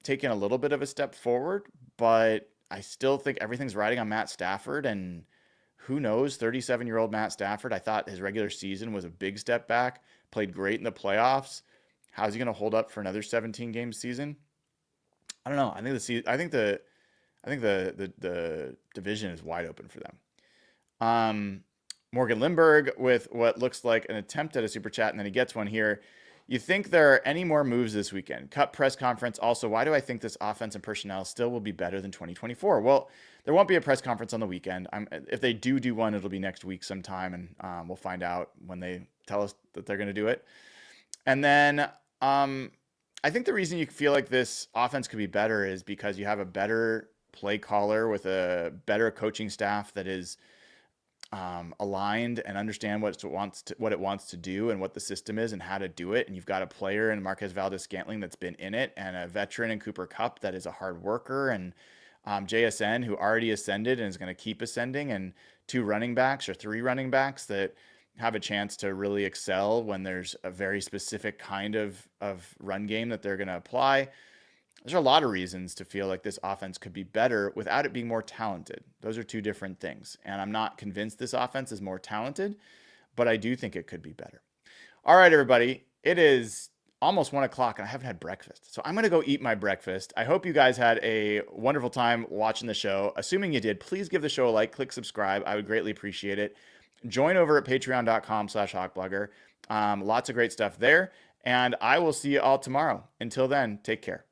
Speaker 1: taken a little bit of a step forward, but I still think everything's riding on Matt Stafford, and who knows, 37-year-old Matt Stafford, I thought his regular season was a big step back, played great in the playoffs. How's he going to hold up for another 17-game season? I don't know. I think the division is wide open for them. Morgan Lindbergh with what looks like an attempt at a super chat, and then he gets one here. You think there are any more moves this weekend? Cup press conference. Also, why do I think this offense and personnel still will be better than 2024? Well, there won't be a press conference on the weekend. If they do one, it'll be next week sometime, and we'll find out when they tell us that they're going to do it. And then I think the reason you feel like this offense could be better is because you have a better play caller with a better coaching staff that is aligned and understand what it wants to do and what the system is and how to do it. And you've got a player in Marquez Valdez-Scantling that's been in it, and a veteran in Cooper Kupp that is a hard worker, and JSN, who already ascended and is going to keep ascending, and 2 running backs or 3 running backs that have a chance to really excel when there's a very specific kind of run game that they're going to apply. There's a lot of reasons to feel like this offense could be better without it being more talented. Those are 2 different things. And I'm not convinced this offense is more talented, but I do think it could be better. All right, everybody. It is almost 1 o'clock and I haven't had breakfast. So I'm going to go eat my breakfast. I hope you guys had a wonderful time watching the show. Assuming you did, please give the show a like, click subscribe. I would greatly appreciate it. Join over at patreon.com/hawkblogger. Lots of great stuff there. And I will see you all tomorrow. Until then, take care.